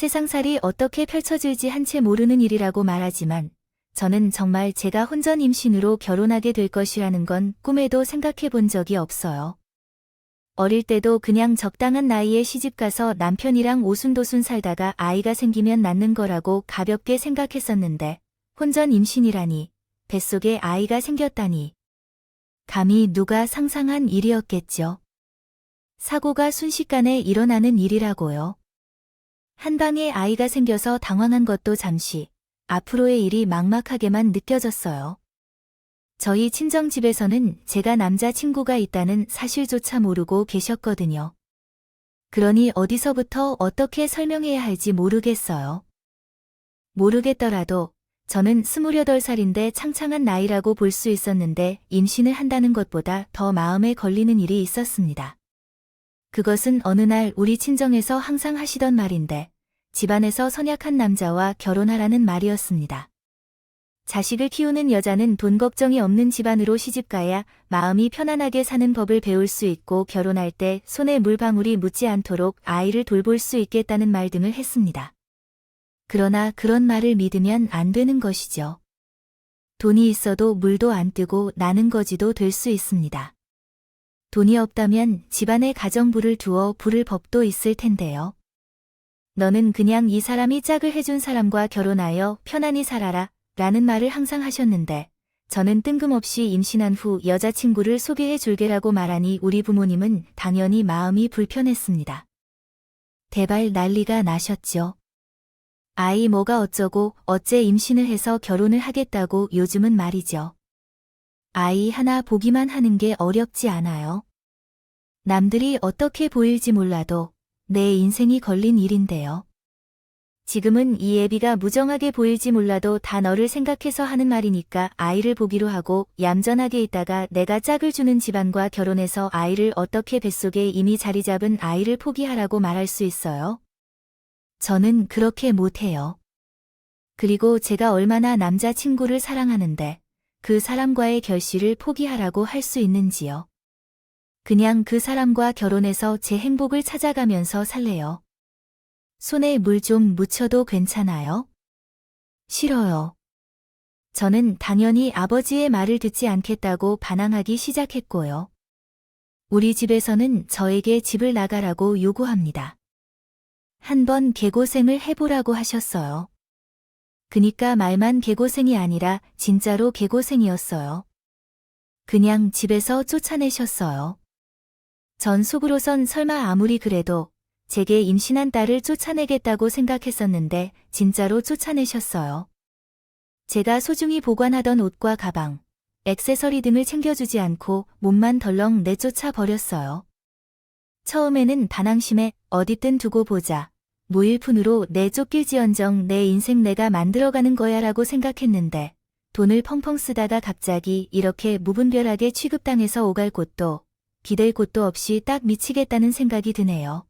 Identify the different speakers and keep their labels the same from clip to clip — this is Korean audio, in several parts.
Speaker 1: 세상살이 어떻게 펼쳐질지 한 채 모르는 일이라고 말하지만 저는 정말 제가 혼전 임신으로 결혼하게 될 것이라는 건 꿈에도 생각해 본 적이 없어요. 어릴 때도 그냥 적당한 나이에 시집가서 남편이랑 오순도순 살다가 아이가 생기면 낳는 거라고 가볍게 생각했었는데 혼전 임신이라니, 뱃속에 아이가 생겼다니. 감히 누가 상상한 일이었겠죠. 사고가 순식간에 일어나는 일이라고요. 한 방에 아이가 생겨서 당황한 것도 잠시, 앞으로의 일이 막막하게만 느껴졌어요. 저희 친정집에서는 제가 남자친구가 있다는 사실조차 모르고 계셨거든요. 그러니 어디서부터 어떻게 설명해야 할지 모르겠어요. 모르겠더라도 저는 28살인데 창창한 나이라고 볼 수 있었는데 임신을 한다는 것보다 더 마음에 걸리는 일이 있었습니다. 그것은 어느 날 우리 친정에서 항상 하시던 말인데 집안에서 선약한 남자와 결혼하라는 말이었습니다. 자식을 키우는 여자는 돈 걱정이 없는 집안으로 시집가야 마음이 편안하게 사는 법을 배울 수 있고 결혼할 때 손에 물방울이 묻지 않도록 아이를 돌볼 수 있겠다는 말 등을 했습니다. 그러나 그런 말을 믿으면 안 되는 것이죠. 돈이 있어도 물도 안 뜨고 나는 거지도 될 수 있습니다. 돈이 없다면 집안에 가정부를 두어 부를 법도 있을 텐데요. 너는 그냥 이 사람이 짝을 해준 사람과 결혼하여 편안히 살아라 라는 말을 항상 하셨는데 저는 뜬금없이 임신한 후 여자친구를 소개해 줄게라고 말하니 우리 부모님은 당연히 마음이 불편했습니다. 대발 난리가 나셨죠. 아이 뭐가 어쩌고 어째 임신을 해서 결혼을 하겠다고 요즘은 말이죠. 아이 하나 보기만 하는 게 어렵지 않아요. 남들이 어떻게 보일지 몰라도 내 인생이 걸린 일인데요. 지금은 이 애비가 무정하게 보일지 몰라도 다 너를 생각해서 하는 말이니까 아이를 보기로 하고 얌전하게 있다가 내가 짝을 주는 집안과 결혼해서 아이를 어떻게 뱃속에 이미 자리 잡은 아이를 포기하라고 말할 수 있어요? 저는 그렇게 못해요. 그리고 제가 얼마나 남자친구를 사랑하는데 그 사람과의 결실을 포기하라고 할 수 있는지요. 그냥 그 사람과 결혼해서 제 행복을 찾아가면서 살래요. 손에 물 좀 묻혀도 괜찮아요? 싫어요. 저는 당연히 아버지의 말을 듣지 않겠다고 반항하기 시작했고요. 우리 집에서는 저에게 집을 나가라고 요구합니다. 한번 개고생을 해보라고 하셨어요. 그니까 말만 개고생이 아니라 진짜로 개고생이었어요. 그냥 집에서 쫓아내셨어요. 전 속으로선 설마 아무리 그래도 제게 임신한 딸을 쫓아내겠다고 생각했었는데 진짜로 쫓아내셨어요. 제가 소중히 보관하던 옷과 가방, 액세서리 등을 챙겨주지 않고 몸만 덜렁 내쫓아 버렸어요. 처음에는 반항심에 어디든 두고 보자. 무일푼으로 내쫓길지언정 내 인생 내가 만들어가는 거야 라고 생각했는데 돈을 펑펑 쓰다가 갑자기 이렇게 무분별하게 취급당해서 오갈 곳도 기댈 곳도 없이 딱 미치겠다는 생각이 드네요.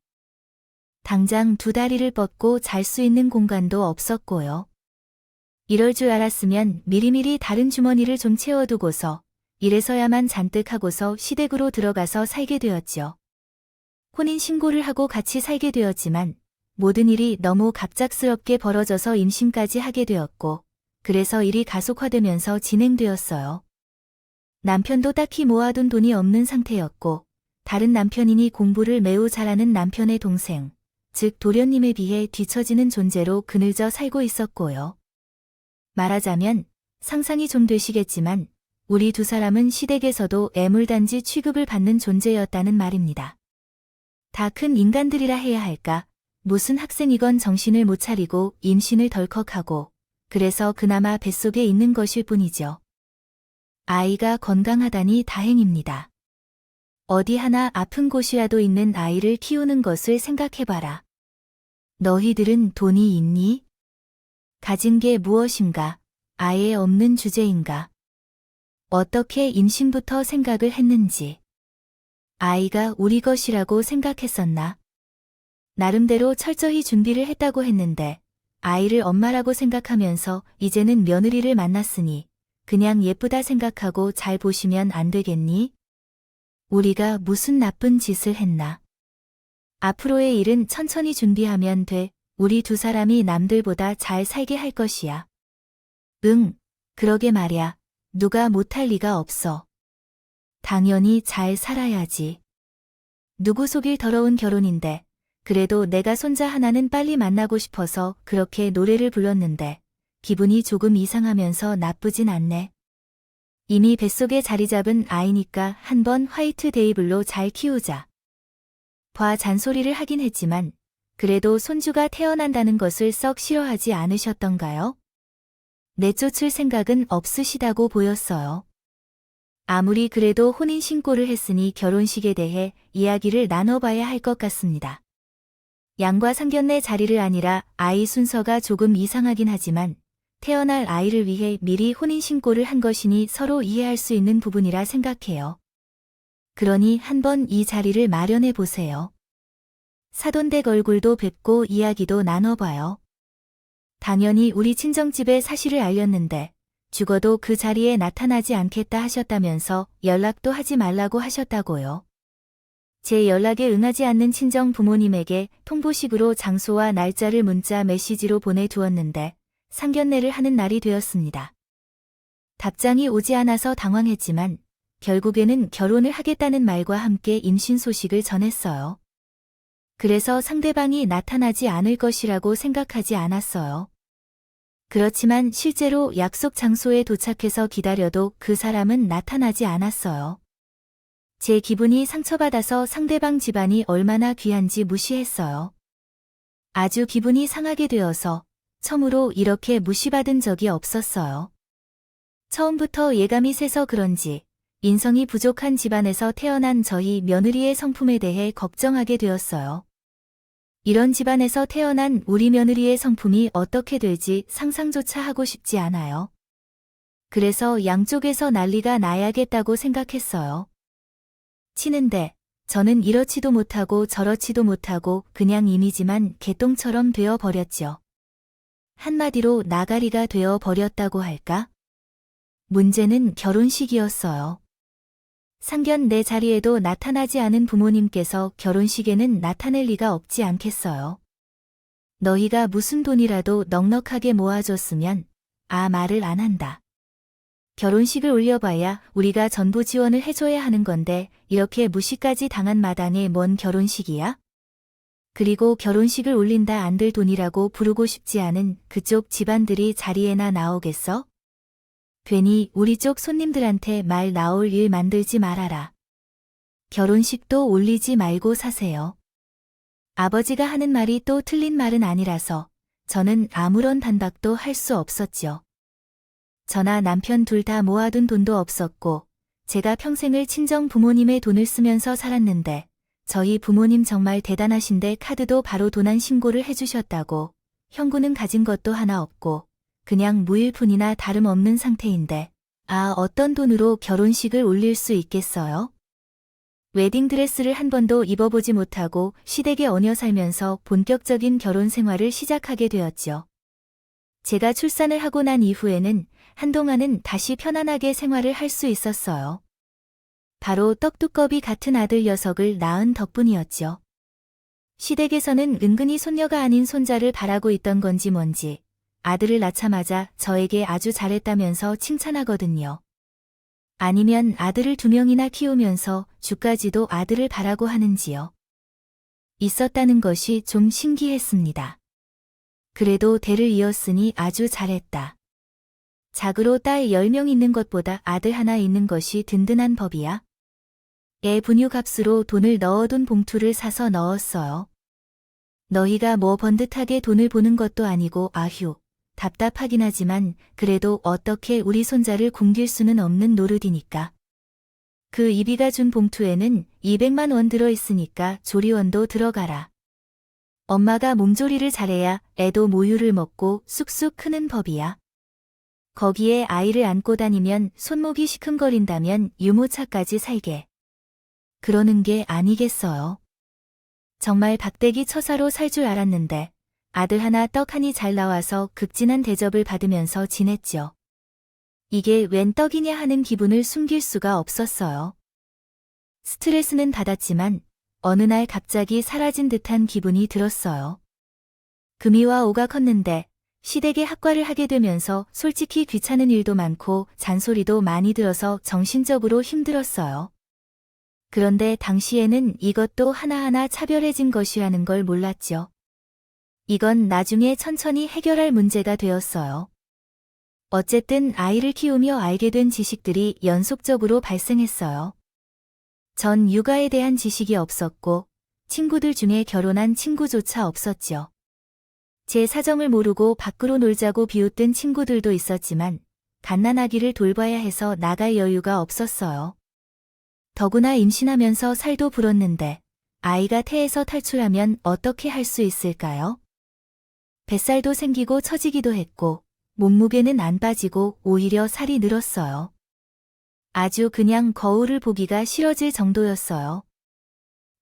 Speaker 1: 당장 두 다리를 뻗고 잘 수 있는 공간도 없었고요. 이럴 줄 알았으면 미리미리 다른 주머니를 좀 채워두고서 이래서야만 잔뜩 하고서 시댁으로 들어가서 살게 되었죠. 혼인신고를 하고 같이 살게 되었지만 모든 일이 너무 갑작스럽게 벌어져서 임신까지 하게 되었고 그래서 일이 가속화되면서 진행되었어요. 남편도 딱히 모아둔 돈이 없는 상태였고 다른 남편이니 공부를 매우 잘하는 남편의 동생, 즉 도련님에 비해 뒤처지는 존재로 그늘져 살고 있었고요. 말하자면 상상이 좀 되시겠지만 우리 두 사람은 시댁에서도 애물단지 취급을 받는 존재였다는 말입니다. 다 큰 인간들이라 해야 할까? 무슨 학생이건 정신을 못 차리고 임신을 덜컥하고 그래서 그나마 뱃속에 있는 것일 뿐이죠. 아이가 건강하다니 다행입니다. 어디 하나 아픈 곳이라도 있는 아이를 키우는 것을 생각해봐라. 너희들은 돈이 있니? 가진 게 무엇인가? 아예 없는 주제인가? 어떻게 임신부터 생각을 했는지. 아이가 우리 것이라고 생각했었나? 나름대로 철저히 준비를 했다고 했는데 아이를 엄마라고 생각하면서 이제는 며느리를 만났으니 그냥 예쁘다 생각하고 잘 보시면 안 되겠니? 우리가 무슨 나쁜 짓을 했나? 앞으로의 일은 천천히 준비하면 돼. 우리 두 사람이 남들보다 잘 살게 할 것이야. 응, 그러게 말야. 누가 못할 리가 없어. 당연히 잘 살아야지. 누구 속일 더러운 결혼인데, 그래도 내가 손자 하나는 빨리 만나고 싶어서 그렇게 노래를 불렀는데, 기분이 조금 이상하면서 나쁘진 않네. 이미 뱃속에 자리 잡은 아이니까 한번 화이트 데이블로 잘 키우자. 봐 잔소리를 하긴 했지만, 그래도 손주가 태어난다는 것을 썩 싫어하지 않으셨던가요? 내쫓을 생각은 없으시다고 보였어요. 아무리 그래도 혼인신고를 했으니 결혼식에 대해 이야기를 나눠봐야 할 것 같습니다. 양과 상견례 자리를 아니라 아이 순서가 조금 이상하긴 하지만 태어날 아이를 위해 미리 혼인신고를 한 것이니 서로 이해할 수 있는 부분이라 생각해요. 그러니 한번 이 자리를 마련해 보세요. 사돈댁 얼굴도 뵙고 이야기도 나눠봐요. 당연히 우리 친정집에 사실을 알렸는데 죽어도 그 자리에 나타나지 않겠다 하셨다면서 연락도 하지 말라고 하셨다고요. 제 연락에 응하지 않는 친정 부모님에게 통보식으로 장소와 날짜를 문자 메시지로 보내두었는데 상견례를 하는 날이 되었습니다. 답장이 오지 않아서 당황했지만 결국에는 결혼을 하겠다는 말과 함께 임신 소식을 전했어요. 그래서 상대방이 나타나지 않을 것이라고 생각하지 않았어요. 그렇지만 실제로 약속 장소에 도착해서 기다려도 그 사람은 나타나지 않았어요. 제 기분이 상처받아서 상대방 집안이 얼마나 귀한지 무시했어요. 아주 기분이 상하게 되어서 처음으로 이렇게 무시받은 적이 없었어요. 처음부터 예감이 세서 그런지 인성이 부족한 집안에서 태어난 저희 며느리의 성품에 대해 걱정하게 되었어요. 이런 집안에서 태어난 우리 며느리의 성품이 어떻게 될지 상상조차 하고 싶지 않아요. 그래서 양쪽에서 난리가 나야겠다고 생각했어요. 치는데 저는 이렇지도 못하고 저렇지도 못하고 그냥 이미지만 개똥처럼 되어버렸죠. 한마디로 나가리가 되어버렸다고 할까? 문제는 결혼식이었어요. 상견례 자리에도 나타나지 않은 부모님께서 결혼식에는 나타낼 리가 없지 않겠어요. 너희가 무슨 돈이라도 넉넉하게 모아줬으면 말을 안 한다. 결혼식을 올려봐야 우리가 전부 지원을 해줘야 하는 건데 이렇게 무시까지 당한 마당에 뭔 결혼식이야? 그리고 결혼식을 올린다 안들 돈이라고 부르고 싶지 않은 그쪽 집안들이 자리에나 나오겠어? 괜히 우리 쪽 손님들한테 말 나올 일 만들지 말아라. 결혼식도 올리지 말고 사세요. 아버지가 하는 말이 또 틀린 말은 아니라서 저는 아무런 반박도 할 수 없었죠. 저나 남편 둘 다 모아둔 돈도 없었고 제가 평생을 친정 부모님의 돈을 쓰면서 살았는데 저희 부모님 정말 대단하신데 카드도 바로 도난 신고를 해주셨다고 현금은 가진 것도 하나 없고 그냥 무일푼이나 다름없는 상태인데 어떤 돈으로 결혼식을 올릴 수 있겠어요? 웨딩드레스를 한 번도 입어보지 못하고 시댁에 얹혀 살면서 본격적인 결혼 생활을 시작하게 되었죠. 제가 출산을 하고 난 이후에는 한동안은 다시 편안하게 생활을 할 수 있었어요. 바로 떡두꺼비 같은 아들 녀석을 낳은 덕분이었죠. 시댁에서는 은근히 손녀가 아닌 손자를 바라고 있던 건지 뭔지 아들을 낳자마자 저에게 아주 잘했다면서 칭찬하거든요. 아니면 아들을 2명이나 키우면서 주까지도 아들을 바라고 하는지요. 있었다는 것이 좀 신기했습니다. 그래도 대를 이었으니 아주 잘했다. 작으로 딸 10명 있는 것보다 아들 하나 있는 것이 든든한 법이야. 애 분유값으로 돈을 넣어둔 봉투를 사서 넣었어요. 너희가 뭐 번듯하게 돈을 보는 것도 아니고 아휴. 답답하긴 하지만 그래도 어떻게 우리 손자를 굶길 수는 없는 노릇이니까. 그 이비가 준 봉투에는 200만 원 들어있으니까 조리원도 들어가라. 엄마가 몸조리를 잘해야 애도 모유를 먹고 쑥쑥 크는 법이야. 거기에 아이를 안고 다니면 손목이 시큰거린다면 유모차까지 살게. 그러는 게 아니겠어요. 정말 박대기 처사로 살 줄 알았는데 아들 하나 떡 하니 잘 나와서 극진한 대접을 받으면서 지냈죠. 이게 웬 떡이냐 하는 기분을 숨길 수가 없었어요. 스트레스는 받았지만 어느 날 갑자기 사라진 듯한 기분이 들었어요. 금이와 오가 컸는데 시댁에 학과를 하게 되면서 솔직히 귀찮은 일도 많고 잔소리도 많이 들어서 정신적으로 힘들었어요. 그런데 당시에는 이것도 하나하나 차별해진 것이라는 걸 몰랐죠. 이건 나중에 천천히 해결할 문제가 되었어요. 어쨌든 아이를 키우며 알게 된 지식들이 연속적으로 발생했어요. 전 육아에 대한 지식이 없었고 친구들 중에 결혼한 친구조차 없었죠. 제 사정을 모르고 밖으로 놀자고 비웃던 친구들도 있었지만 갓난아기를 돌봐야 해서 나갈 여유가 없었어요. 더구나 임신하면서 살도 불었는데 아이가 태에서 탈출하면 어떻게 할 수 있을까요? 뱃살도 생기고 처지기도 했고 몸무게는 안 빠지고 오히려 살이 늘었어요. 아주 그냥 거울을 보기가 싫어질 정도였어요.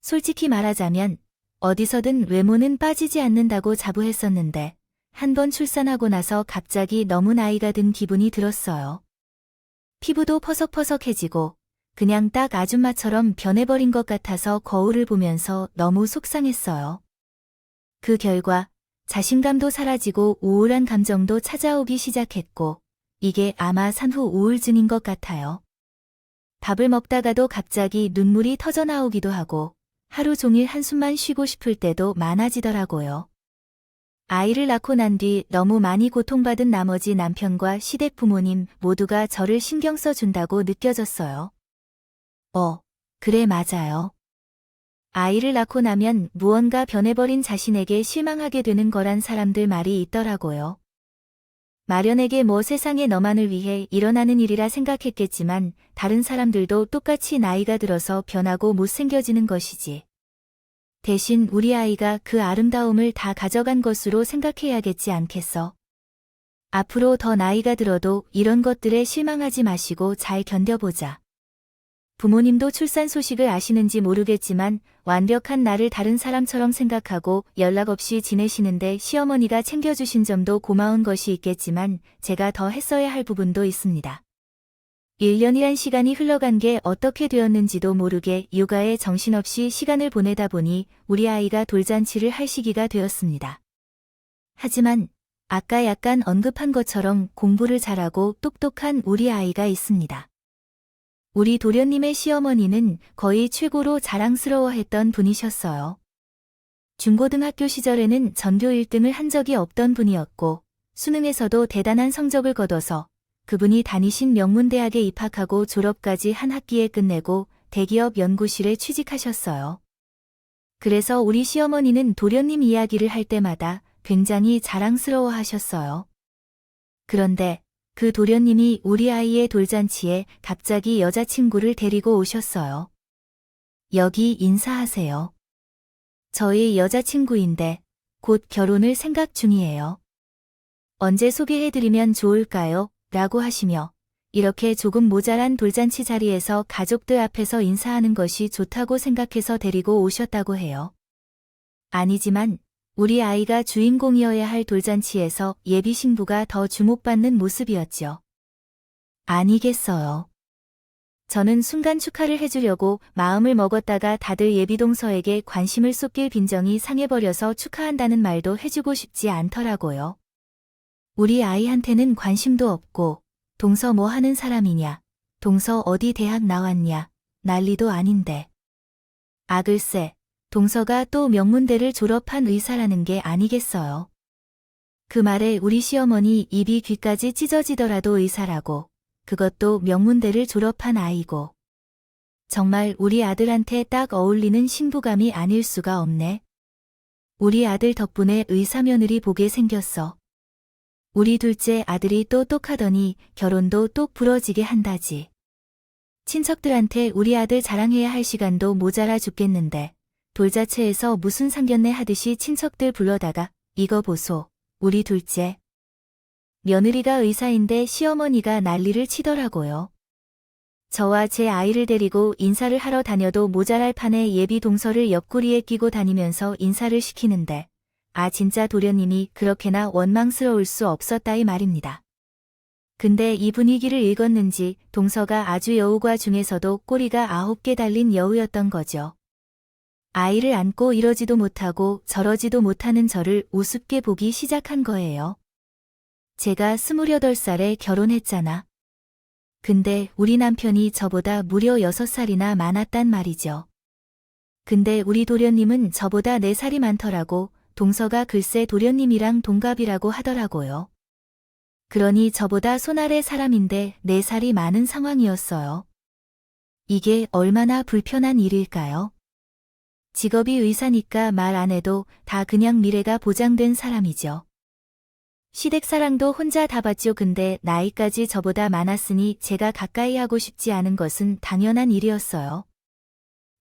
Speaker 1: 솔직히 말하자면 어디서든 외모는 빠지지 않는다고 자부했었는데 한 번 출산하고 나서 갑자기 너무 나이가 든 기분이 들었어요. 피부도 퍼석퍼석해지고 그냥 딱 아줌마처럼 변해버린 것 같아서 거울을 보면서 너무 속상했어요. 그 결과 자신감도 사라지고 우울한 감정도 찾아오기 시작했고 이게 아마 산후 우울증인 것 같아요. 밥을 먹다가도 갑자기 눈물이 터져 나오기도 하고 하루 종일 한숨만 쉬고 싶을 때도 많아지더라고요. 아이를 낳고 난 뒤 너무 많이 고통받은 나머지 남편과 시댁 부모님 모두가 저를 신경 써준다고 느껴졌어요. 그래 맞아요. 아이를 낳고 나면 무언가 변해버린 자신에게 실망하게 되는 거란 사람들 말이 있더라고요. 마련에게 뭐 세상에 너만을 위해 일어나는 일이라 생각했겠지만 다른 사람들도 똑같이 나이가 들어서 변하고 못생겨지는 것이지. 대신 우리 아이가 그 아름다움을 다 가져간 것으로 생각해야겠지 않겠어. 앞으로 더 나이가 들어도 이런 것들에 실망하지 마시고 잘 견뎌보자. 부모님도 출산 소식을 아시는지 모르겠지만 완벽한 나를 다른 사람처럼 생각하고 연락 없이 지내시는데 시어머니가 챙겨주신 점도 고마운 것이 있겠지만 제가 더 했어야 할 부분도 있습니다. 1년이란 시간이 흘러간 게 어떻게 되었는지도 모르게 육아에 정신없이 시간을 보내다 보니 우리 아이가 돌잔치를 할 시기가 되었습니다. 하지만 아까 약간 언급한 것처럼 공부를 잘하고 똑똑한 우리 아이가 있습니다. 우리 도련님의 시어머니는 거의 최고로 자랑스러워했던 분이셨어요. 중고등학교 시절에는 전교 1등을 한 적이 없던 분이었고 수능에서도 대단한 성적을 거둬서 그분이 다니신 명문대학에 입학하고 졸업까지 한 학기에 끝내고 대기업 연구실에 취직하셨어요. 그래서 우리 시어머니는 도련님 이야기를 할 때마다 굉장히 자랑스러워 하셨어요. 그런데 그 도련님이 우리 아이의 돌잔치에 갑자기 여자친구를 데리고 오셨어요. 여기 인사하세요. 저희 여자친구인데 곧 결혼을 생각 중이에요. 언제 소개해드리면 좋을까요? 라고 하시며 이렇게 조금 모자란 돌잔치 자리에서 가족들 앞에서 인사하는 것이 좋다고 생각해서 데리고 오셨다고 해요. 아니지만 우리 아이가 주인공이어야 할 돌잔치에서 예비 신부가 더 주목받는 모습이었죠. 아니겠어요. 저는 순간 축하를 해주려고 마음을 먹었다가 다들 예비 동서에게 관심을 쏟길 빈정이 상해버려서 축하한다는 말도 해주고 싶지 않더라고요. 우리 아이한테는 관심도 없고 동서 뭐 하는 사람이냐, 동서 어디 대학 나왔냐, 난리도 아닌데. 아 글쎄. 동서가 또 명문대를 졸업한 의사라는 게 아니겠어요. 그 말에 우리 시어머니 입이 귀까지 찢어지더라도 의사라고, 그것도 명문대를 졸업한 아이고. 정말 우리 아들한테 딱 어울리는 신부감이 아닐 수가 없네. 우리 아들 덕분에 의사 며느리 보게 생겼어. 우리 둘째 아들이 똑똑하더니 결혼도 똑 부러지게 한다지. 친척들한테 우리 아들 자랑해야 할 시간도 모자라 죽겠는데. 돌자체에서 무슨 상견례 하듯이 친척들 불러다가 이거 보소, 우리 둘째. 며느리가 의사인데 시어머니가 난리를 치더라고요. 저와 제 아이를 데리고 인사를 하러 다녀도 모자랄 판에 예비 동서를 옆구리에 끼고 다니면서 인사를 시키는데 진짜 도련님이 그렇게나 원망스러울 수 없었다 이 말입니다. 근데 이 분위기를 읽었는지 동서가 아주 여우과 중에서도 꼬리가 9개 달린 여우였던 거죠. 아이를 안고 이러지도 못하고 저러지도 못하는 저를 우습게 보기 시작한 거예요. 제가 28살에 결혼했잖아. 근데 우리 남편이 저보다 무려 6살이나 많았단 말이죠. 근데 우리 도련님은 저보다 4살이 많더라고. 동서가 글쎄 도련님이랑 동갑이라고 하더라고요. 그러니 저보다 손 아래 사람인데 4살이 많은 상황이었어요. 이게 얼마나 불편한 일일까요? 직업이 의사니까 말 안 해도 다 그냥 미래가 보장된 사람이죠. 시댁사랑도 혼자 다 봤죠. 근데 나이까지 저보다 많았으니 제가 가까이 하고 싶지 않은 것은 당연한 일이었어요.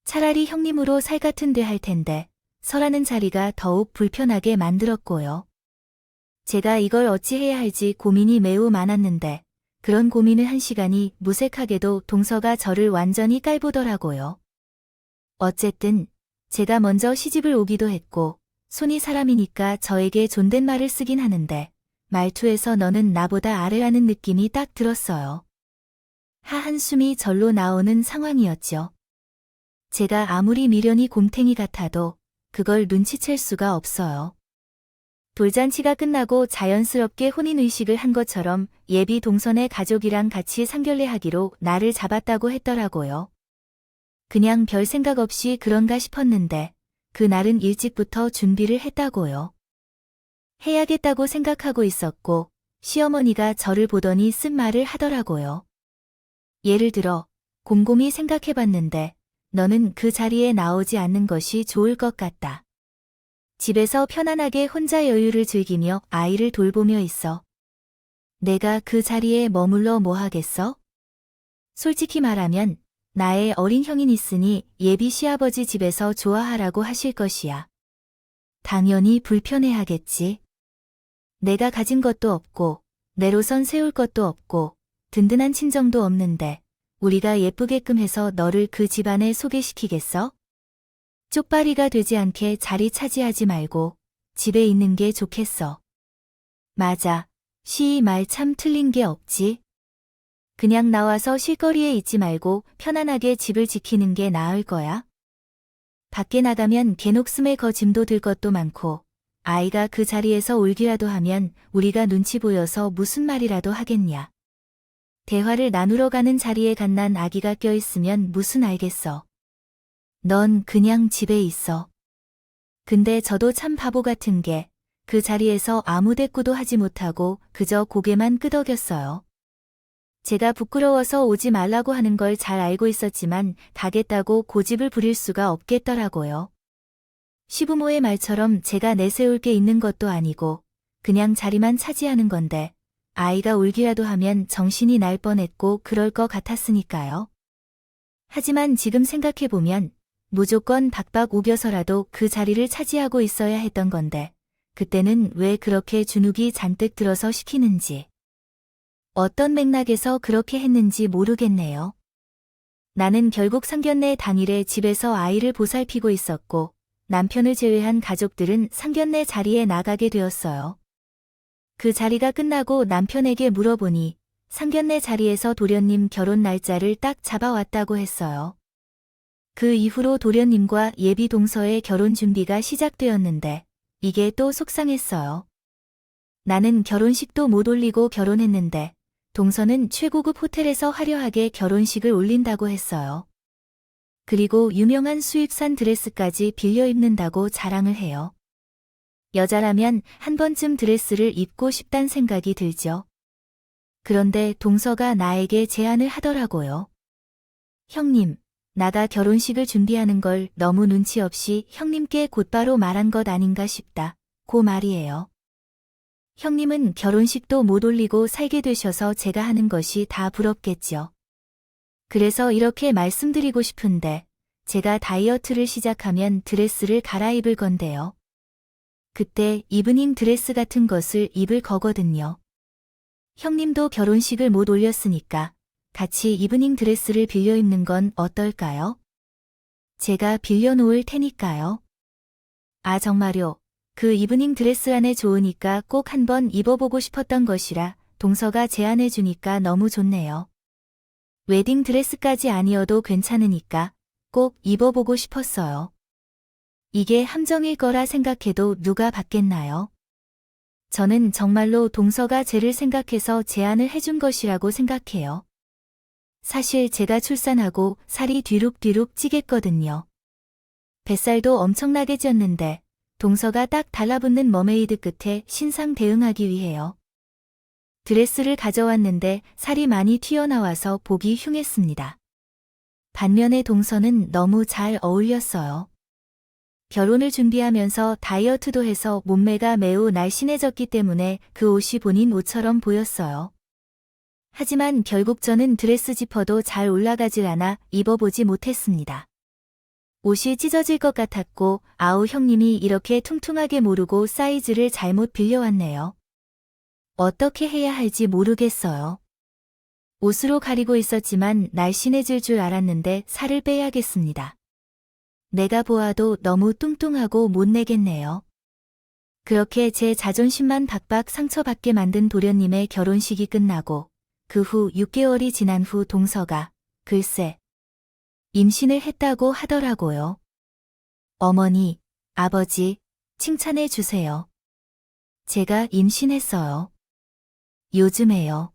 Speaker 1: 차라리 형님으로 살 같은데 할 텐데 설하는 자리가 더욱 불편하게 만들었고요. 제가 이걸 어찌해야 할지 고민이 매우 많았는데 그런 고민을 한 시간이 무색하게도 동서가 저를 완전히 깔보더라고요. 어쨌든 제가 먼저 시집을 오기도 했고 손이 사람이니까 저에게 존댓말을 쓰긴 하는데 말투에서 너는 나보다 아래라는 느낌이 딱 들었어요. 하 한숨이 절로 나오는 상황이었죠. 제가 아무리 미련이 곰탱이 같아도 그걸 눈치챌 수가 없어요. 돌잔치가 끝나고 자연스럽게 혼인의식을 한 것처럼 예비 동선의 가족이랑 같이 상견례하기로 날을 잡았다고 했더라고요. 그냥 별 생각 없이 그런가 싶었는데 그날은 일찍부터 준비를 했다고요. 해야겠다고 생각하고 있었고 시어머니가 저를 보더니 쓴 말을 하더라고요. 예를 들어 곰곰이 생각해봤는데 너는 그 자리에 나오지 않는 것이 좋을 것 같다. 집에서 편안하게 혼자 여유를 즐기며 아이를 돌보며 있어. 내가 그 자리에 머물러 뭐 하겠어? 솔직히 말하면 나의 어린 형인 있으니 예비 시아버지 집에서 좋아하라고 하실 것이야. 당연히 불편해하겠지. 내가 가진 것도 없고 내로선 세울 것도 없고 든든한 친정도 없는데 우리가 예쁘게끔 해서 너를 그 집안에 소개시키겠어? 쪽발이가 되지 않게 자리 차지하지 말고 집에 있는 게 좋겠어. 맞아. 시이 말 참 틀린 게 없지. 그냥 나와서 실거리에 있지 말고 편안하게 집을 지키는 게 나을 거야. 밖에 나가면 개녹슴에 거짐도 들 것도 많고 아이가 그 자리에서 울기라도 하면 우리가 눈치 보여서 무슨 말이라도 하겠냐. 대화를 나누러 가는 자리에 갓난 아기가 껴있으면 무슨 알겠어. 넌 그냥 집에 있어. 근데 저도 참 바보 같은 게 그 자리에서 아무 대꾸도 하지 못하고 그저 고개만 끄덕였어요. 제가 부끄러워서 오지 말라고 하는 걸 잘 알고 있었지만 가겠다고 고집을 부릴 수가 없겠더라고요. 시부모의 말처럼 제가 내세울 게 있는 것도 아니고 그냥 자리만 차지하는 건데 아이가 울기라도 하면 정신이 날 뻔했고 그럴 것 같았으니까요. 하지만 지금 생각해보면 무조건 박박 우겨서라도 그 자리를 차지하고 있어야 했던 건데 그때는 왜 그렇게 주눅이 잔뜩 들어서 시키는지 어떤 맥락에서 그렇게 했는지 모르겠네요. 나는 결국 상견례 당일에 집에서 아이를 보살피고 있었고 남편을 제외한 가족들은 상견례 자리에 나가게 되었어요. 그 자리가 끝나고 남편에게 물어보니 상견례 자리에서 도련님 결혼 날짜를 딱 잡아왔다고 했어요. 그 이후로 도련님과 예비 동서의 결혼 준비가 시작되었는데 이게 또 속상했어요. 나는 결혼식도 못 올리고 결혼했는데 동서는 최고급 호텔에서 화려하게 결혼식을 올린다고 했어요. 그리고 유명한 수입산 드레스까지 빌려 입는다고 자랑을 해요. 여자라면 한 번쯤 드레스를 입고 싶단 생각이 들죠. 그런데 동서가 나에게 제안을 하더라고요. 형님, 나가 결혼식을 준비하는 걸 너무 눈치 없이 형님께 곧바로 말한 것 아닌가 싶다. 고 말이에요. 형님은 결혼식도 못 올리고 살게 되셔서 제가 하는 것이 다 부럽겠죠. 그래서 이렇게 말씀드리고 싶은데 제가 다이어트를 시작하면 드레스를 갈아입을 건데요. 그때 이브닝 드레스 같은 것을 입을 거거든요. 형님도 결혼식을 못 올렸으니까 같이 이브닝 드레스를 빌려 입는 건 어떨까요? 제가 빌려놓을 테니까요. 아 정말요. 그 이브닝 드레스 안에 좋으니까 꼭 한번 입어보고 싶었던 것이라 동서가 제안해주니까 너무 좋네요. 웨딩 드레스까지 아니어도 괜찮으니까 꼭 입어보고 싶었어요. 이게 함정일 거라 생각해도 누가 받겠나요? 저는 정말로 동서가 쟤를 생각해서 제안을 해준 것이라고 생각해요. 사실 제가 출산하고 살이 뒤룩뒤룩 찌겠거든요. 뱃살도 엄청나게 쪘는데 동서가 딱 달라붙는 머메이드 끝에 신상 대응하기 위해요. 드레스를 가져왔는데 살이 많이 튀어나와서 보기 흉했습니다. 반면에 동서는 너무 잘 어울렸어요. 결혼을 준비하면서 다이어트도 해서 몸매가 매우 날씬해졌기 때문에 그 옷이 본인 옷처럼 보였어요. 하지만 결국 저는 드레스 지퍼도 잘 올라가질 않아 입어보지 못했습니다. 옷이 찢어질 것 같았고 아우 형님이 이렇게 퉁퉁하게 모르고 사이즈를 잘못 빌려왔네요. 어떻게 해야 할지 모르겠어요. 옷으로 가리고 있었지만 날씬해질 줄 알았는데 살을 빼야겠습니다. 내가 보아도 너무 뚱뚱하고 못 내겠네요. 그렇게 제 자존심만 박박 상처받게 만든 도련님의 결혼식이 끝나고 그 후 6개월이 지난 후 동서가 글쎄 임신을 했다고 하더라고요. 어머니, 아버지, 칭찬해 주세요. 제가 임신했어요. 요즘에요.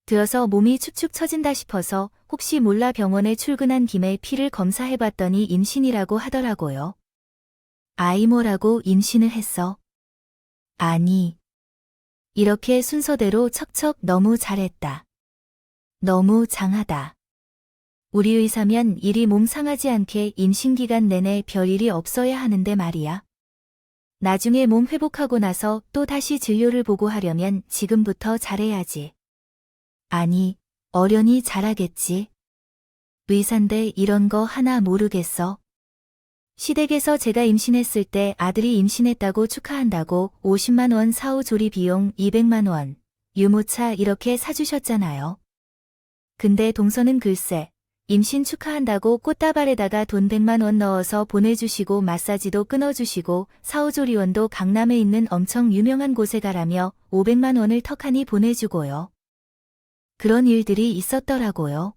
Speaker 1: 들어서 몸이 축축 처진다 싶어서 혹시 몰라 병원에 출근한 김에 피를 검사해봤더니 임신이라고 하더라고요. 아이 뭐라고 임신을 했어? 아니. 이렇게 순서대로 척척 너무 잘했다. 너무 장하다. 우리 의사면 일이 몸 상하지 않게 임신기간 내내 별일이 없어야 하는데 말이야. 나중에 몸 회복하고 나서 또 다시 진료를 보고 하려면 지금부터 잘해야지. 아니, 어련히 잘하겠지. 의사인데 이런 거 하나 모르겠어. 시댁에서 제가 임신했을 때 아들이 임신했다고 축하한다고 50만 원 사후 조리 비용 200만 원, 유모차 이렇게 사주셨잖아요. 근데 동서는 글쎄, 임신 축하한다고 꽃다발에다가 돈 100만 원 넣어서 보내주시고 마사지도 끊어주시고 사후조리원도 강남에 있는 엄청 유명한 곳에 가라며 500만 원을 턱하니 보내주고요. 그런 일들이 있었더라고요.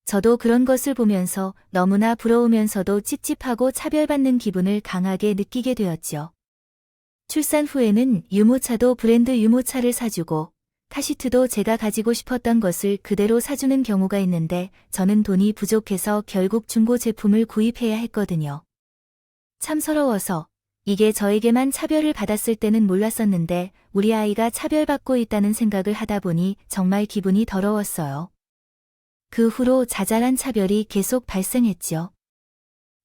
Speaker 1: 저도 그런 것을 보면서 너무나 부러우면서도 찝찝하고 차별받는 기분을 강하게 느끼게 되었죠. 출산 후에는 유모차도 브랜드 유모차를 사주고 카시트도 제가 가지고 싶었던 것을 그대로 사주는 경우가 있는데 저는 돈이 부족해서 결국 중고 제품을 구입해야 했거든요. 참 서러워서 이게 저에게만 차별을 받았을 때는 몰랐었는데 우리 아이가 차별받고 있다는 생각을 하다 보니 정말 기분이 더러웠어요. 그 후로 자잘한 차별이 계속 발생했죠.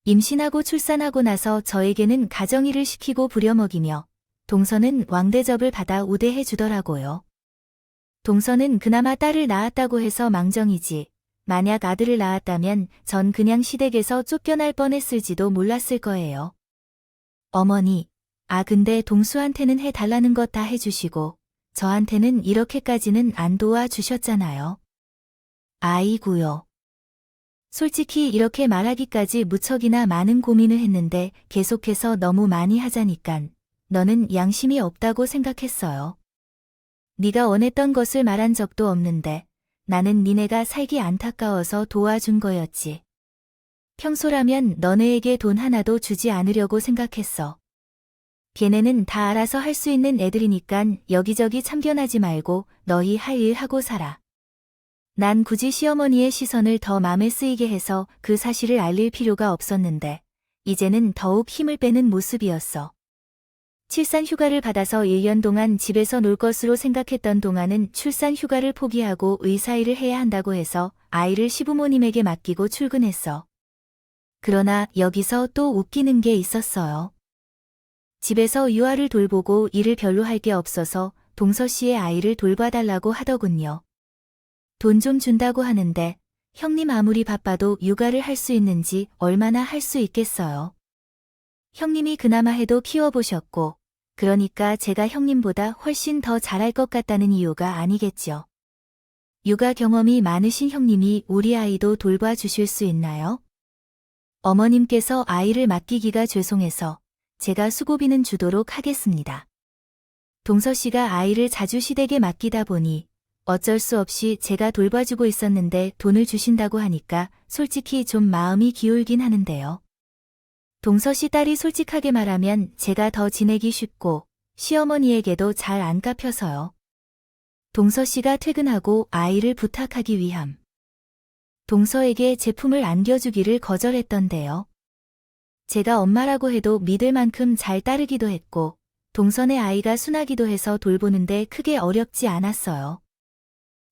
Speaker 1: 임신하고 출산하고 나서 저에게는 가정일을 시키고 부려먹이며 동서는 왕대접을 받아 우대해 주더라고요. 동서는 그나마 딸을 낳았다고 해서 망정이지 만약 아들을 낳았다면 전 그냥 시댁에서 쫓겨날 뻔했을지도 몰랐을 거예요. 어머니, 근데 동수한테는 해달라는 것 다 해주시고 저한테는 이렇게까지는 안 도와주셨잖아요. 아이구요. 솔직히 이렇게 말하기까지 무척이나 많은 고민을 했는데 계속해서 너무 많이 하자니깐 너는 양심이 없다고 생각했어요. 네가 원했던 것을 말한 적도 없는데 나는 니네가 살기 안타까워서 도와준 거였지. 평소라면 너네에게 돈 하나도 주지 않으려고 생각했어. 걔네는 다 알아서 할 수 있는 애들이니깐 여기저기 참견하지 말고 너희 할 일 하고 살아. 난 굳이 시어머니의 시선을 더 맘에 쓰이게 해서 그 사실을 알릴 필요가 없었는데 이제는 더욱 힘을 빼는 모습이었어. 출산 휴가를 받아서 1년 동안 집에서 놀 것으로 생각했던 동안은 출산 휴가를 포기하고 의사일을 해야 한다고 해서 아이를 시부모님에게 맡기고 출근했어. 그러나 여기서 또 웃기는 게 있었어요. 집에서 유아를 돌보고 일을 별로 할 게 없어서 동서 씨의 아이를 돌봐달라고 하더군요. 돈 좀 준다고 하는데 형님 아무리 바빠도 육아를 할 수 있는지 얼마나 할 수 있겠어요. 형님이 그나마 해도 키워보셨고 그러니까 제가 형님보다 훨씬 더 잘할 것 같다는 이유가 아니겠죠. 육아 경험이 많으신 형님이 우리 아이도 돌봐주실 수 있나요? 어머님께서 아이를 맡기기가 죄송해서 제가 수고비는 주도록 하겠습니다. 동서 씨가 아이를 자주 시댁에 맡기다 보니 어쩔 수 없이 제가 돌봐주고 있었는데 돈을 주신다고 하니까 솔직히 좀 마음이 기울긴 하는데요. 동서 씨 딸이 솔직하게 말하면 제가 더 지내기 쉽고 시어머니에게도 잘 안 깝혀서요. 동서 씨가 퇴근하고 아이를 부탁하기 위함. 동서에게 제품을 안겨주기를 거절했던데요. 제가 엄마라고 해도 믿을 만큼 잘 따르기도 했고 동선의 아이가 순하기도 해서 돌보는데 크게 어렵지 않았어요.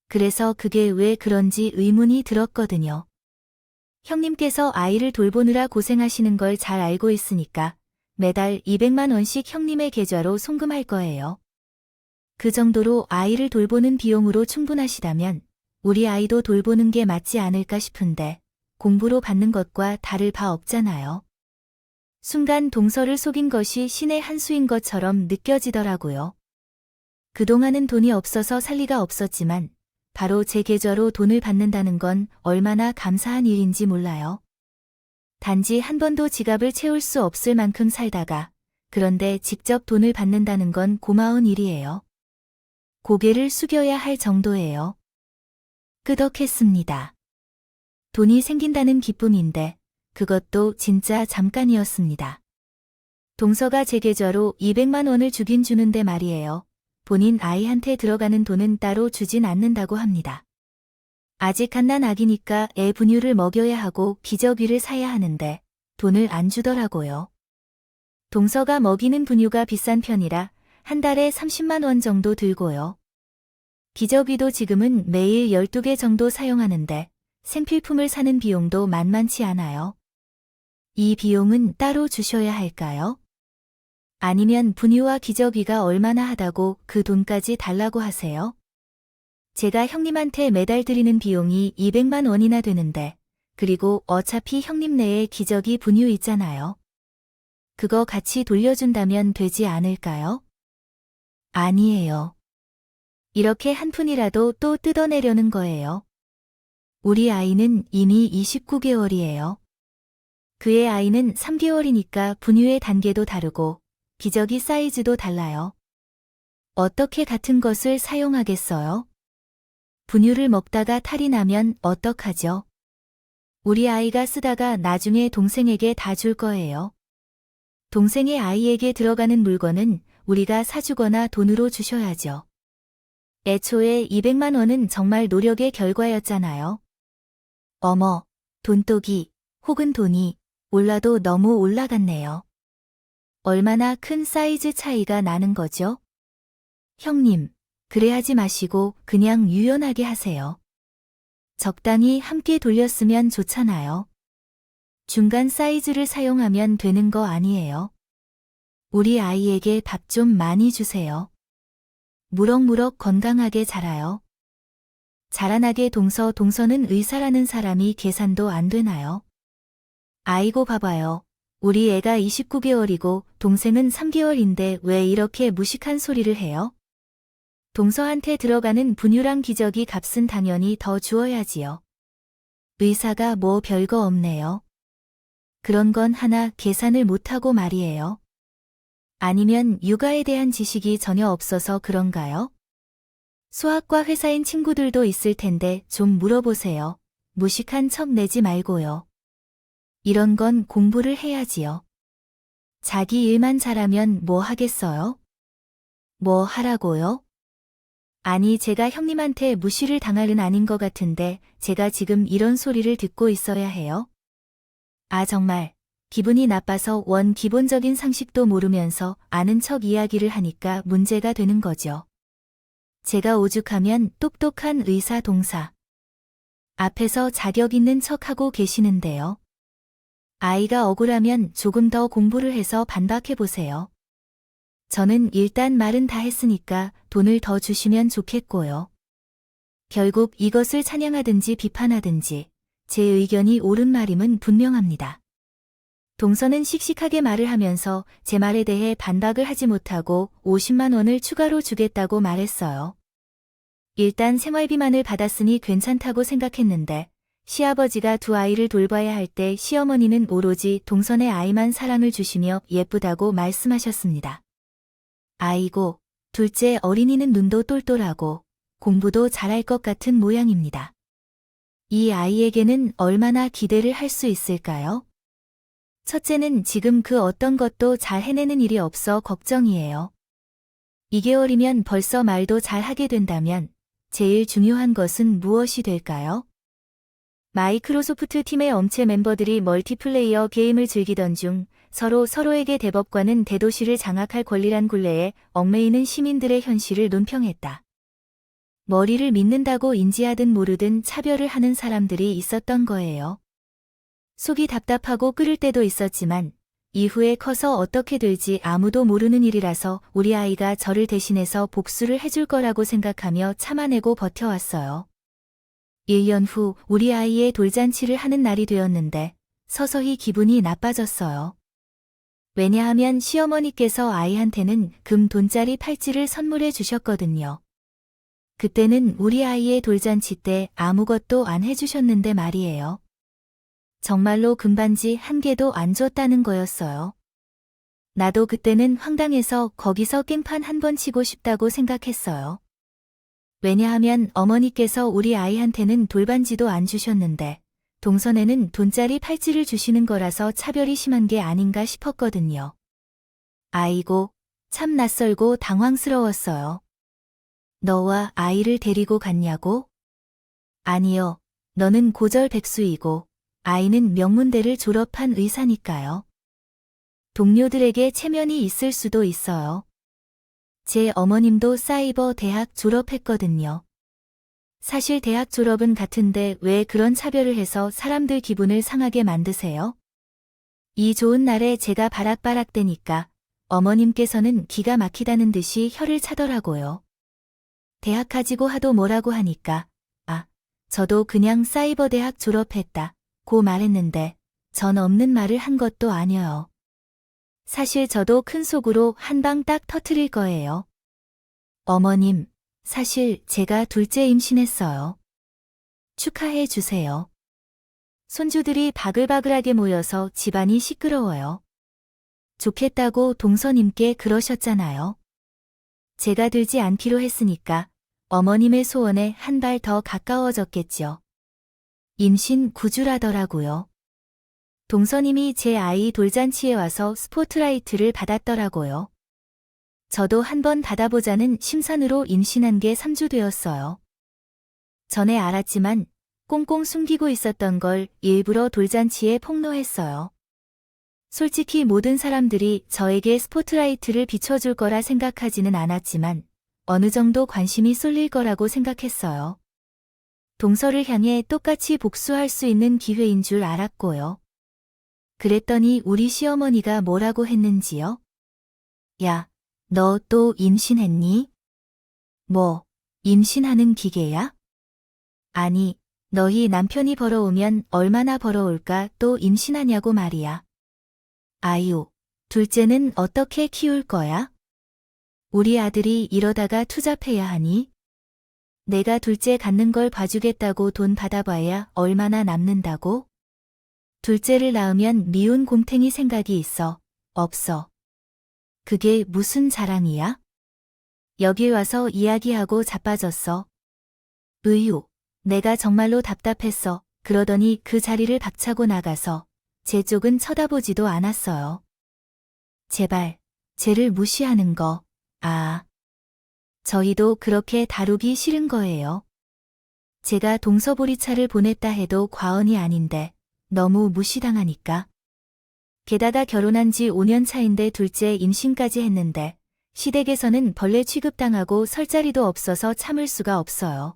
Speaker 1: 그래서 그게 왜 그런지 의문이 들었거든요. 형님께서 아이를 돌보느라 고생하시는 걸 잘 알고 있으니까 매달 200만 원씩 형님의 계좌로 송금할 거예요. 그 정도로 아이를 돌보는 비용으로 충분하시다면 우리 아이도 돌보는 게 맞지 않을까 싶은데 공부로 받는 것과 다를 바 없잖아요. 순간 동서를 속인 것이 신의 한 수인 것처럼 느껴지더라고요. 그동안은 돈이 없어서 살 리가 없었지만 바로 제 계좌로 돈을 받는다는 건 얼마나 감사한 일인지 몰라요. 단지 한 번도 지갑을 채울 수 없을 만큼 살다가 그런데 직접 돈을 받는다는 건 고마운 일이에요. 고개를 숙여야 할 정도예요. 끄덕했습니다. 돈이 생긴다는 기쁨인데 그것도 진짜 잠깐이었습니다. 동서가 제 계좌로 200만 원을 주긴 주는데 말이에요. 본인 아이한테 들어가는 돈은 따로 주진 않는다고 합니다. 아직 갓난 아기니까 애 분유를 먹여야 하고 기저귀를 사야 하는데 돈을 안 주더라고요. 동서가 먹이는 분유가 비싼 편이라 한 달에 30만 원 정도 들고요. 기저귀도 지금은 매일 12개 정도 사용하는데 생필품을 사는 비용도 만만치 않아요. 이 비용은 따로 주셔야 할까요? 아니면 분유와 기저귀가 얼마나 하다고 그 돈까지 달라고 하세요? 제가 형님한테 매달 드리는 비용이 200만 원이나 되는데 그리고 어차피 형님 내에 기저귀 분유 있잖아요. 그거 같이 돌려준다면 되지 않을까요? 아니에요. 이렇게 한 푼이라도 또 뜯어내려는 거예요. 우리 아이는 이미 29개월이에요. 그의 아이는 3개월이니까 분유의 단계도 다르고 기저귀 사이즈도 달라요. 어떻게 같은 것을 사용하겠어요? 분유를 먹다가 탈이 나면 어떡하죠? 우리 아이가 쓰다가 나중에 동생에게 다 줄 거예요. 동생의 아이에게 들어가는 물건은 우리가 사주거나 돈으로 주셔야죠. 애초에 200만 원은 정말 노력의 결과였잖아요. 어머, 돈독이 혹은 돈이 올라도 너무 올라갔네요. 얼마나 큰 사이즈 차이가 나는 거죠? 형님, 그래 하지 마시고 그냥 유연하게 하세요. 적당히 함께 돌렸으면 좋잖아요. 중간 사이즈를 사용하면 되는 거 아니에요. 우리 아이에게 밥 좀 많이 주세요. 무럭무럭 건강하게 자라요. 자라나게 동서는 의사라는 사람이 계산도 안 되나요? 아이고 봐봐요. 우리 애가 29개월이고 동생은 3개월인데 왜 이렇게 무식한 소리를 해요? 동서한테 들어가는 분유랑 기저귀 값은 당연히 더 주어야지요. 의사가 뭐 별거 없네요. 그런 건 하나 계산을 못하고 말이에요. 아니면 육아에 대한 지식이 전혀 없어서 그런가요? 수학과 회사인 친구들도 있을 텐데 좀 물어보세요. 무식한 척 내지 말고요. 이런 건 공부를 해야지요. 자기 일만 잘하면 뭐 하겠어요? 뭐 하라고요? 아니 제가 형님한테 무시를 당할 은 아닌 것 같은데 제가 지금 이런 소리를 듣고 있어야 해요? 아 정말 기분이 나빠서 원 기본적인 상식도 모르면서 아는 척 이야기를 하니까 문제가 되는 거죠. 제가 오죽하면 똑똑한 의사 동사. 앞에서 자격 있는 척하고 계시는데요. 아이가 억울하면 조금 더 공부를 해서 반박해보세요. 저는 일단 말은 다 했으니까 돈을 더 주시면 좋겠고요. 결국 이것을 찬양하든지 비판하든지 제 의견이 옳은 말임은 분명합니다. 동서는 씩씩하게 말을 하면서 제 말에 대해 반박을 하지 못하고 50만 원을 추가로 주겠다고 말했어요. 일단 생활비만을 받았으니 괜찮다고 생각했는데 시아버지가 두 아이를 돌봐야 할 때 시어머니는 오로지 동선의 아이만 사랑을 주시며 예쁘다고 말씀하셨습니다. 아이고, 둘째 어린이는 눈도 똘똘하고 공부도 잘할 것 같은 모양입니다. 이 아이에게는 얼마나 기대를 할 수 있을까요? 첫째는 지금 그 어떤 것도 잘 해내는 일이 없어 걱정이에요. 2개월이면 벌써 말도 잘 하게 된다면 제일 중요한 것은 무엇이 될까요? 마이크로소프트 팀의 엄체 멤버들이 멀티플레이어 게임을 즐기던 중 서로에게 대법관은 대도시를 장악할 권리란 굴레에 얽매이는 시민들의 현실을 논평했다. 머리를 믿는다고 인지하든 모르든 차별을 하는 사람들이 있었던 거예요. 속이 답답하고 끓을 때도 있었지만 이후에 커서 어떻게 될지 아무도 모르는 일이라서 우리 아이가 저를 대신해서 복수를 해줄 거라고 생각하며 참아내고 버텨왔어요. 1년 후 우리 아이의 돌잔치를 하는 날이 되었는데 서서히 기분이 나빠졌어요. 왜냐하면 시어머니께서 아이한테는 금 돈짜리 팔찌를 선물해 주셨거든요. 그때는 우리 아이의 돌잔치 때 아무것도 안 해주셨는데 말이에요. 정말로 금반지 한 개도 안 줬다는 거였어요. 나도 그때는 황당해서 거기서 깽판 한 번 치고 싶다고 생각했어요. 왜냐하면 어머니께서 우리 아이한테는 돌반지도 안 주셨는데 동선에는 돈짜리 팔찌를 주시는 거라서 차별이 심한 게 아닌가 싶었거든요. 아이고, 참 낯설고 당황스러웠어요. 너와 아이를 데리고 갔냐고? 아니요, 너는 고졸 백수이고 아이는 명문대를 졸업한 의사니까요. 동료들에게 체면이 있을 수도 있어요. 제 어머님도 사이버 대학 졸업했거든요. 사실 대학 졸업은 같은데 왜 그런 차별을 해서 사람들 기분을 상하게 만드세요? 이 좋은 날에 제가 바락바락대니까 어머님께서는 기가 막히다는 듯이 혀를 차더라고요. 대학 가지고 하도 뭐라고 하니까 저도 그냥 사이버 대학 졸업했다 고 말했는데 전 없는 말을 한 것도 아니에요. 사실 저도 큰 속으로 한 방 딱 터트릴 거예요. 어머님, 사실 제가 둘째 임신했어요. 축하해 주세요. 손주들이 바글바글하게 모여서 집안이 시끄러워요. 좋겠다고 동서님께 그러셨잖아요. 제가 들지 않기로 했으니까 어머님의 소원에 한 발 더 가까워졌겠죠. 임신 9주라더라고요. 동서님이 제 아이 돌잔치에 와서 스포트라이트를 받았더라고요. 저도 한번 받아보자는 심산으로 임신한 게 3주 되었어요. 전에 알았지만 꽁꽁 숨기고 있었던 걸 일부러 돌잔치에 폭로했어요. 솔직히 모든 사람들이 저에게 스포트라이트를 비춰줄 거라 생각하지는 않았지만 어느 정도 관심이 쏠릴 거라고 생각했어요. 동서를 향해 똑같이 복수할 수 있는 기회인 줄 알았고요. 그랬더니 우리 시어머니가 뭐라고 했는지요? 야, 너 또 임신했니? 뭐, 임신하는 기계야? 아니, 너희 남편이 벌어오면 얼마나 벌어올까 또 임신하냐고 말이야. 아유, 둘째는 어떻게 키울 거야? 우리 아들이 이러다가 투잡해야 하니? 내가 둘째 갖는 걸 봐주겠다고 돈 받아봐야 얼마나 남는다고? 둘째를 낳으면 미운 곰탱이 생각이 있어, 없어. 그게 무슨 자랑이야? 여길 와서 이야기하고 자빠졌어. 으유, 내가 정말로 답답했어. 그러더니 그 자리를 박차고 나가서 제 쪽은 쳐다보지도 않았어요. 제발, 쟤를 무시하는 거, 저희도 그렇게 다루기 싫은 거예요. 제가 동서보리차를 보냈다 해도 과언이 아닌데 너무 무시당하니까. 게다가 결혼한 지 5년 차인데 둘째 임신까지 했는데 시댁에서는 벌레 취급당하고 설 자리도 없어서 참을 수가 없어요.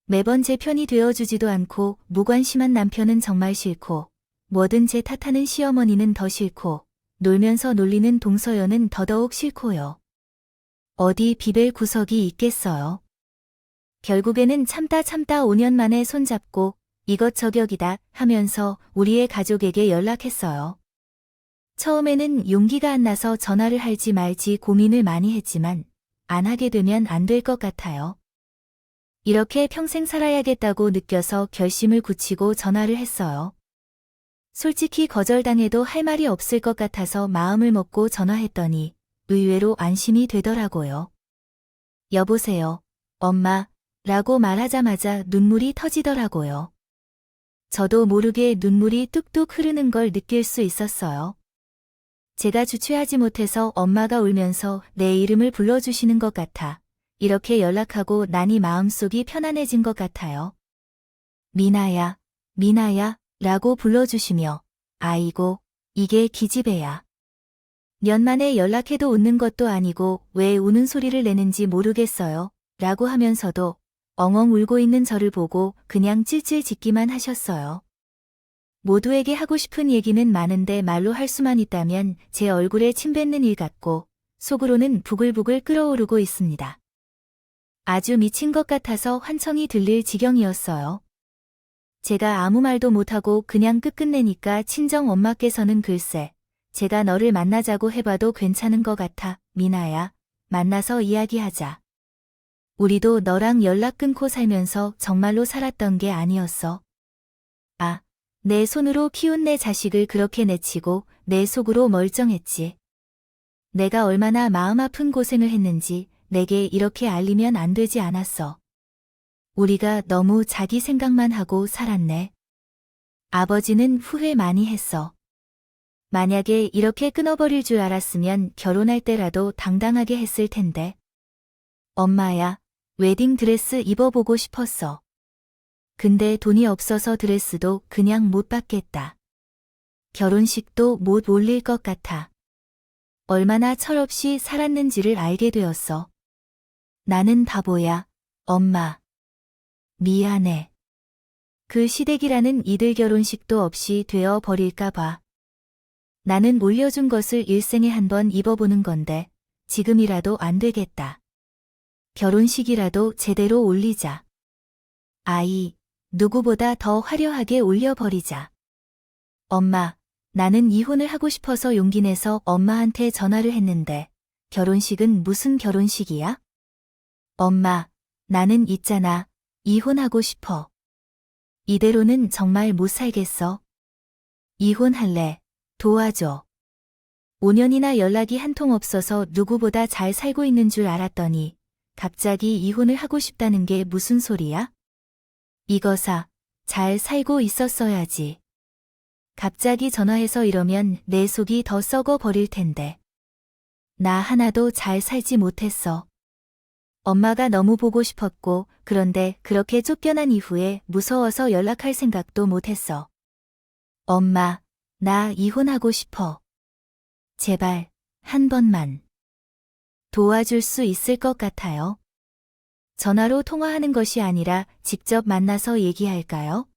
Speaker 1: 매번 제 편이 되어주지도 않고 무관심한 남편은 정말 싫고 뭐든 제 탓하는 시어머니는 더 싫고 놀면서 놀리는 동서연은 더더욱 싫고요. 어디 비벨 구석이 있겠어요. 결국에는 참다 5년 만에 손잡고 이것저격이다 하면서 우리의 가족에게 연락했어요. 처음에는 용기가 안 나서 전화를 할지 말지 고민을 많이 했지만 안 하게 되면 안 될 것 같아요. 이렇게 평생 살아야겠다고 느껴서 결심을 굳히고 전화를 했어요. 솔직히 거절당해도 할 말이 없을 것 같아서 마음을 먹고 전화했더니 의외로 안심이 되더라고요. 여보세요, 엄마, 라고 말하자마자 눈물이 터지더라고요. 저도 모르게 눈물이 뚝뚝 흐르는 걸 느낄 수 있었어요. 제가 주체하지 못해서 엄마가 울면서 내 이름을 불러주시는 것 같아. 이렇게 연락하고 나니 마음속이 편안해진 것 같아요. 미나야, 미나야 라고 불러주시며 아이고, 이게 기집애야. 몇 만에 연락해도 웃는 것도 아니고 왜 우는 소리를 내는지 모르겠어요. 라고 하면서도 엉엉 울고 있는 저를 보고 그냥 찔찔 짓기만 하셨어요. 모두에게 하고 싶은 얘기는 많은데 말로 할 수만 있다면 제 얼굴에 침 뱉는 일 같고 속으로는 부글부글 끓어오르고 있습니다. 아주 미친 것 같아서 환청이 들릴 지경이었어요. 제가 아무 말도 못하고 그냥 끝끝내니까 친정 엄마께서는 글쎄, 제가 너를 만나자고 해봐도 괜찮은 것 같아, 미나야. 만나서 이야기하자. 우리도 너랑 연락 끊고 살면서 정말로 살았던 게 아니었어. 아, 내 손으로 키운 내 자식을 그렇게 내치고 내 속으로 멀쩡했지. 내가 얼마나 마음 아픈 고생을 했는지 내게 이렇게 알리면 안 되지 않았어. 우리가 너무 자기 생각만 하고 살았네. 아버지는 후회 많이 했어. 만약에 이렇게 끊어버릴 줄 알았으면 결혼할 때라도 당당하게 했을 텐데. 엄마야, 웨딩드레스 입어보고 싶었어. 근데 돈이 없어서 드레스도 그냥 못 받겠다. 결혼식도 못 올릴 것 같아. 얼마나 철없이 살았는지를 알게 되었어. 나는 바보야, 엄마. 미안해. 그 시댁이라는 이들 결혼식도 없이 되어 버릴까 봐. 나는 올려준 것을 일생에 한 번 입어보는 건데 지금이라도 안 되겠다. 결혼식이라도 제대로 올리자. 아이, 누구보다 더 화려하게 올려버리자. 엄마, 나는 이혼을 하고 싶어서 용기 내서 엄마한테 전화를 했는데 결혼식은 무슨 결혼식이야? 엄마, 나는 있잖아. 이혼하고 싶어. 이대로는 정말 못 살겠어. 이혼할래. 도와줘. 5년이나 연락이 한 통 없어서 누구보다 잘 살고 있는 줄 알았더니 갑자기 이혼을 하고 싶다는 게 무슨 소리야? 이거사, 잘 살고 있었어야지. 갑자기 전화해서 이러면 내 속이 더 썩어 버릴 텐데. 나 하나도 잘 살지 못했어. 엄마가 너무 보고 싶었고 그런데 그렇게 쫓겨난 이후에 무서워서 연락할 생각도 못했어. 엄마, 나 이혼하고 싶어. 제발, 한 번만. 도와줄 수 있을 것 같아요. 전화로 통화하는 것이 아니라 직접 만나서 얘기할까요?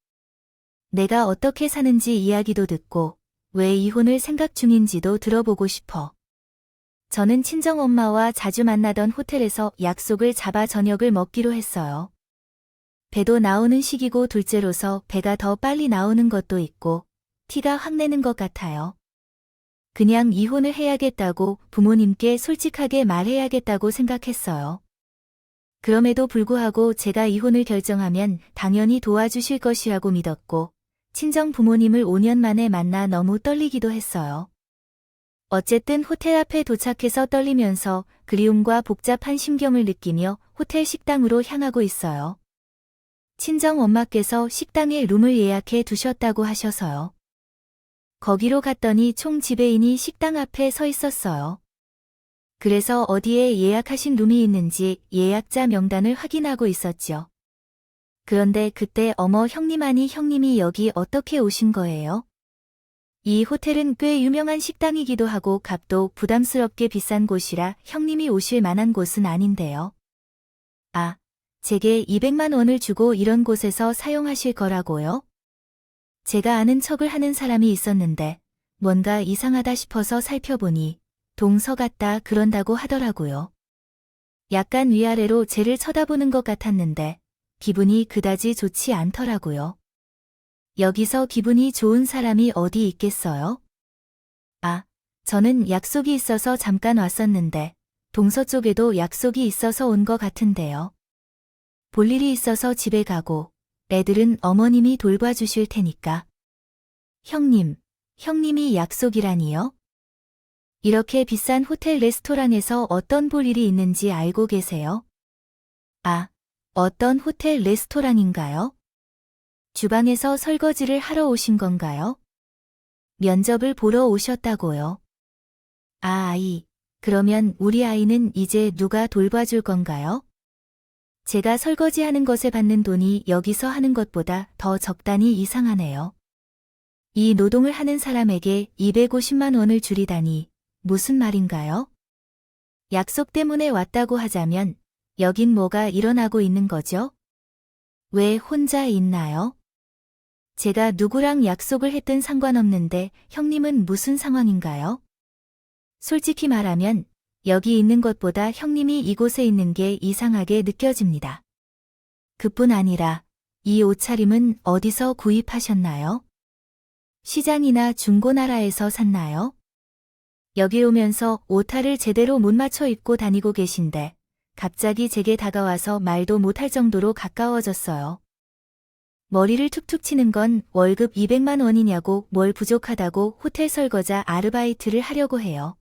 Speaker 1: 내가 어떻게 사는지 이야기도 듣고 왜 이혼을 생각 중인지도 들어보고 싶어. 저는 친정엄마와 자주 만나던 호텔에서 약속을 잡아 저녁을 먹기로 했어요. 배도 나오는 시기고 둘째로서 배가 더 빨리 나오는 것도 있고 티가 확 내는 것 같아요. 그냥 이혼을 해야겠다고 부모님께 솔직하게 말해야겠다고 생각했어요. 그럼에도 불구하고 제가 이혼을 결정하면 당연히 도와주실 것이라고 믿었고 친정 부모님을 5년 만에 만나 너무 떨리기도 했어요. 어쨌든 호텔 앞에 도착해서 떨리면서 그리움과 복잡한 심경을 느끼며 호텔 식당으로 향하고 있어요. 친정 엄마께서 식당에 룸을 예약해 두셨다고 하셔서요. 거기로 갔더니 총 지배인이 식당 앞에 서 있었어요. 그래서 어디에 예약하신 룸이 있는지 예약자 명단을 확인하고 있었죠. 그런데 그때 어머 형님 아니 형님이 여기 어떻게 오신 거예요? 이 호텔은 꽤 유명한 식당이기도 하고 값도 부담스럽게 비싼 곳이라 형님이 오실 만한 곳은 아닌데요. 아, 제게 200만 원을 주고 이런 곳에서 사용하실 거라고요? 제가 아는 척을 하는 사람이 있었는데 뭔가 이상하다 싶어서 살펴보니 동서 같다 그런다고 하더라고요. 약간 위아래로 쟤를 쳐다보는 것 같았는데 기분이 그다지 좋지 않더라고요. 여기서 기분이 좋은 사람이 어디 있겠어요? 아, 저는 약속이 있어서 잠깐 왔었는데 동서쪽에도 약속이 있어서 온 것 같은데요. 볼 일이 있어서 집에 가고 애들은 어머님이 돌봐주실 테니까. 형님, 형님이 약속이라니요? 이렇게 비싼 호텔 레스토랑에서 어떤 볼 일이 있는지 알고 계세요? 아, 어떤 호텔 레스토랑인가요? 주방에서 설거지를 하러 오신 건가요? 면접을 보러 오셨다고요. 아이, 그러면 우리 아이는 이제 누가 돌봐줄 건가요? 제가 설거지하는 것에 받는 돈이 여기서 하는 것보다 더 적다니 이상하네요. 이 노동을 하는 사람에게 250만 원을 줄이다니 무슨 말인가요? 약속 때문에 왔다고 하자면 여긴 뭐가 일어나고 있는 거죠? 왜 혼자 있나요? 제가 누구랑 약속을 했든 상관없는데 형님은 무슨 상황인가요? 솔직히 말하면 여기 있는 것보다 형님이 이곳에 있는 게 이상하게 느껴집니다. 그뿐 아니라 이 옷차림은 어디서 구입하셨나요? 시장이나 중고나라에서 샀나요? 여기 오면서 오타를 제대로 못 맞춰 입고 다니고 계신데 갑자기 제게 다가와서 말도 못할 정도로 가까워졌어요. 머리를 툭툭 치는 건 월급 200만 원이냐고 뭘 부족하다고 호텔 설거자 아르바이트를 하려고 해요.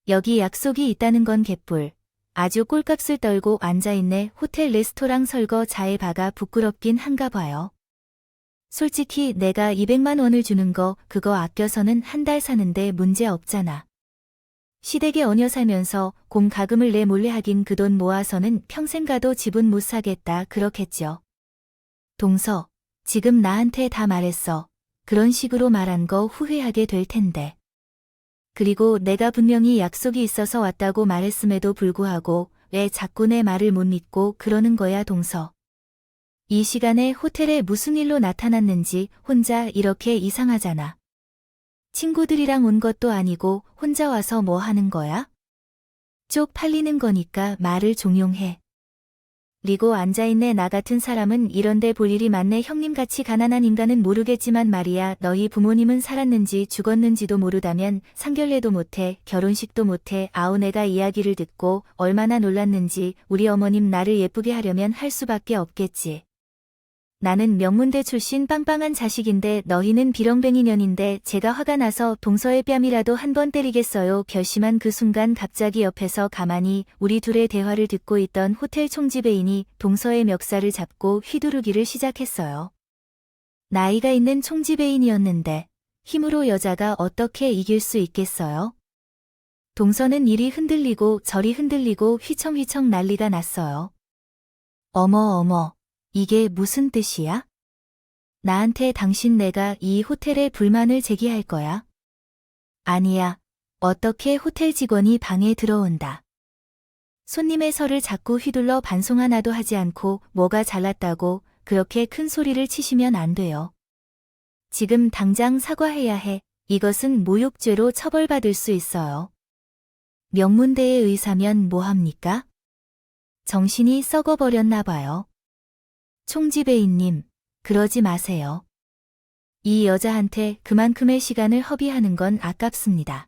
Speaker 1: 여기 약속이 있다는 건 개뿔. 아주 꼴값을 떨고 앉아있네. 호텔 레스토랑 설거자에 바가 부끄럽긴 한가 봐요. 솔직히 내가 200만 원을 주는 거 그거 아껴서는 한 달 사는데 문제 없잖아. 시댁에 얹여 살면서 공가금을 내 몰래 하긴 그 돈 모아서는 평생 가도 집은 못 사겠다 그렇겠죠. 동서, 지금 나한테 다 말했어. 그런 식으로 말한 거 후회하게 될 텐데. 그리고 내가 분명히 약속이 있어서 왔다고 말했음에도 불구하고 왜 자꾸 내 말을 못 믿고 그러는 거야 동서. 이 시간에 호텔에 무슨 일로 나타났는지 혼자 이렇게 이상하잖아. 친구들이랑 온 것도 아니고 혼자 와서 뭐 하는 거야? 쪽 팔리는 거니까 말을 종용해. 리고 앉아있네. 나 같은 사람은 이런데 볼 일이 많네. 형님같이 가난한 인간은 모르겠지만 말이야. 너희 부모님은 살았는지 죽었는지도 모르다면 상견례도 못해 결혼식도 못해. 아우 내가 이야기를 듣고 얼마나 놀랐는지. 우리 어머님 나를 예쁘게 하려면 할 수밖에 없겠지. 나는 명문대 출신 빵빵한 자식인데 너희는 비렁뱅이년인데 제가 화가 나서 동서의 뺨이라도 한 번 때리겠어요. 결심한 그 순간 갑자기 옆에서 가만히 우리 둘의 대화를 듣고 있던 호텔 총지배인이 동서의 멱살을 잡고 휘두르기를 시작했어요. 나이가 있는 총지배인이었는데 힘으로 여자가 어떻게 이길 수 있겠어요? 동서는 이리 흔들리고 저리 흔들리고 휘청휘청 난리가 났어요. 어머. 이게 무슨 뜻이야? 나한테 당신 내가 이 호텔에 불만을 제기할 거야? 아니야. 어떻게 호텔 직원이 방에 들어온다. 손님의 설을 자꾸 휘둘러 반송 하나도 하지 않고 뭐가 잘났다고 그렇게 큰 소리를 치시면 안 돼요. 지금 당장 사과해야 해. 이것은 모욕죄로 처벌받을 수 있어요. 명문대의 의사면 뭐합니까? 정신이 썩어버렸나 봐요. 총지배인님, 그러지 마세요. 이 여자한테 그만큼의 시간을 허비하는 건 아깝습니다.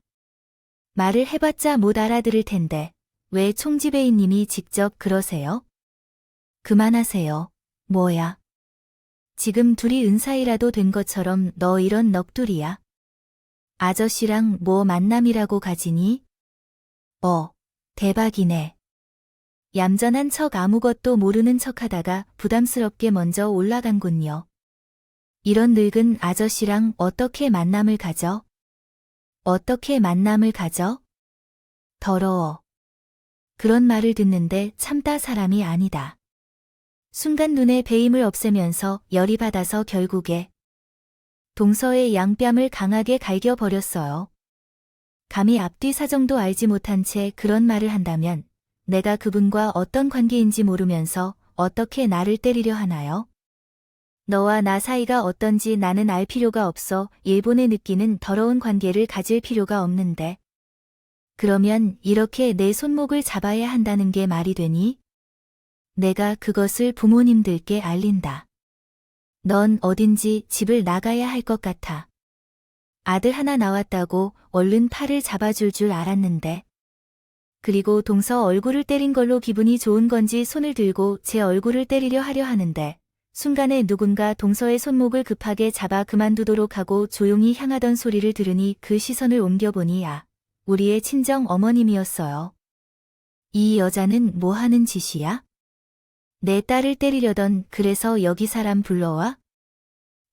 Speaker 1: 말을 해봤자 못 알아들을 텐데 왜 총지배인님이 직접 그러세요? 그만하세요. 뭐야? 지금 둘이 은사이라도 된 것처럼 너 이런 넋두리야. 아저씨랑 뭐 만남이라고 가지니? 대박이네. 얌전한 척 아무것도 모르는 척하다가 부담스럽게 먼저 올라간군요. 이런 늙은 아저씨랑 어떻게 만남을 가져? 어떻게 만남을 가져? 더러워. 그런 말을 듣는데 참다 사람이 아니다. 순간 눈에 배임을 없애면서 열이 받아서 결국에 동서의 양뺨을 강하게 갈겨버렸어요. 감히 앞뒤 사정도 알지 못한 채 그런 말을 한다면 내가 그분과 어떤 관계인지 모르면서 어떻게 나를 때리려 하나요? 너와 나 사이가 어떤지 나는 알 필요가 없어. 일본에 느끼는 더러운 관계를 가질 필요가 없는데. 그러면 이렇게 내 손목을 잡아야 한다는 게 말이 되니? 내가 그것을 부모님들께 알린다. 넌 어딘지 집을 나가야 할 것 같아. 아들 하나 나왔다고 얼른 팔을 잡아줄 줄 알았는데. 그리고 동서 얼굴을 때린 걸로 기분이 좋은 건지 손을 들고 제 얼굴을 때리려 하려 하는데 순간에 누군가 동서의 손목을 급하게 잡아 그만두도록 하고 조용히 향하던 소리를 들으니 그 시선을 옮겨보니 우리의 친정 어머님이었어요. 이 여자는 뭐 하는 짓이야? 내 딸을 때리려던 그래서 여기 사람 불러와?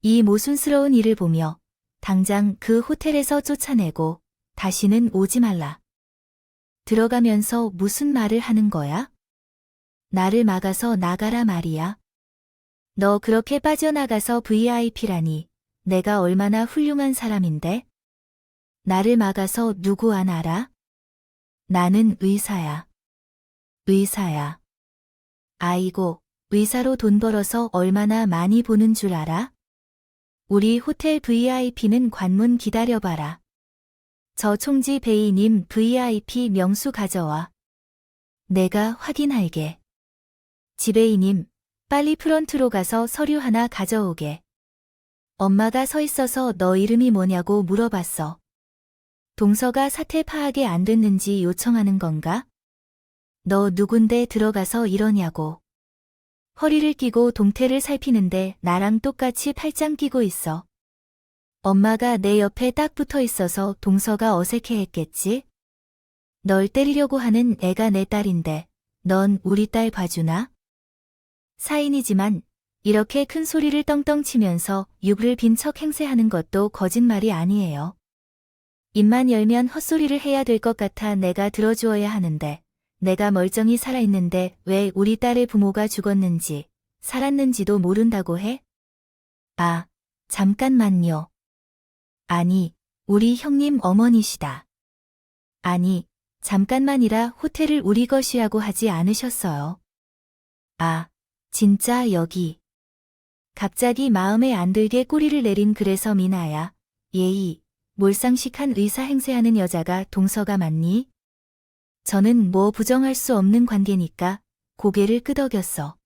Speaker 1: 이 모순스러운 일을 보며 당장 그 호텔에서 쫓아내고 다시는 오지 말라. 들어가면서 무슨 말을 하는 거야? 나를 막아서 나가라 말이야. 너 그렇게 빠져나가서 VIP라니 내가 얼마나 훌륭한 사람인데? 나를 막아서 누구 안 알아? 나는 의사야. 의사야. 아이고, 의사로 돈 벌어서 얼마나 많이 보는 줄 알아? 우리 호텔 VIP는 관문 기다려봐라. 저 총지 베이님 VIP 명수 가져와. 내가 확인할게. 지베이님, 빨리 프런트로 가서 서류 하나 가져오게. 엄마가 서 있어서 너 이름이 뭐냐고 물어봤어. 동서가 사태 파악이 안 됐는지 요청하는 건가? 너 누군데 들어가서 이러냐고. 허리를 끼고 동태를 살피는데 나랑 똑같이 팔짱 끼고 있어. 엄마가 내 옆에 딱 붙어 있어서 동서가 어색해했겠지? 널 때리려고 하는 애가 내 딸인데 넌 우리 딸 봐주나? 사인이지만 이렇게 큰 소리를 떵떵 치면서 육을 빈 척 행세하는 것도 거짓말이 아니에요. 입만 열면 헛소리를 해야 될 것 같아 내가 들어주어야 하는데 내가 멀쩡히 살아있는데 왜 우리 딸의 부모가 죽었는지 살았는지도 모른다고 해? 아, 잠깐만요. 아니, 우리 형님 어머니시다. 아니, 잠깐만이라 호텔을 우리 것이라고 하지 않으셨어요. 아, 진짜 여기. 갑자기 마음에 안 들게 꼬리를 내린 그래서 미나야. 예의, 몰상식한 의사 행세하는 여자가 동서가 맞니? 저는 뭐 부정할 수 없는 관계니까 고개를 끄덕였어.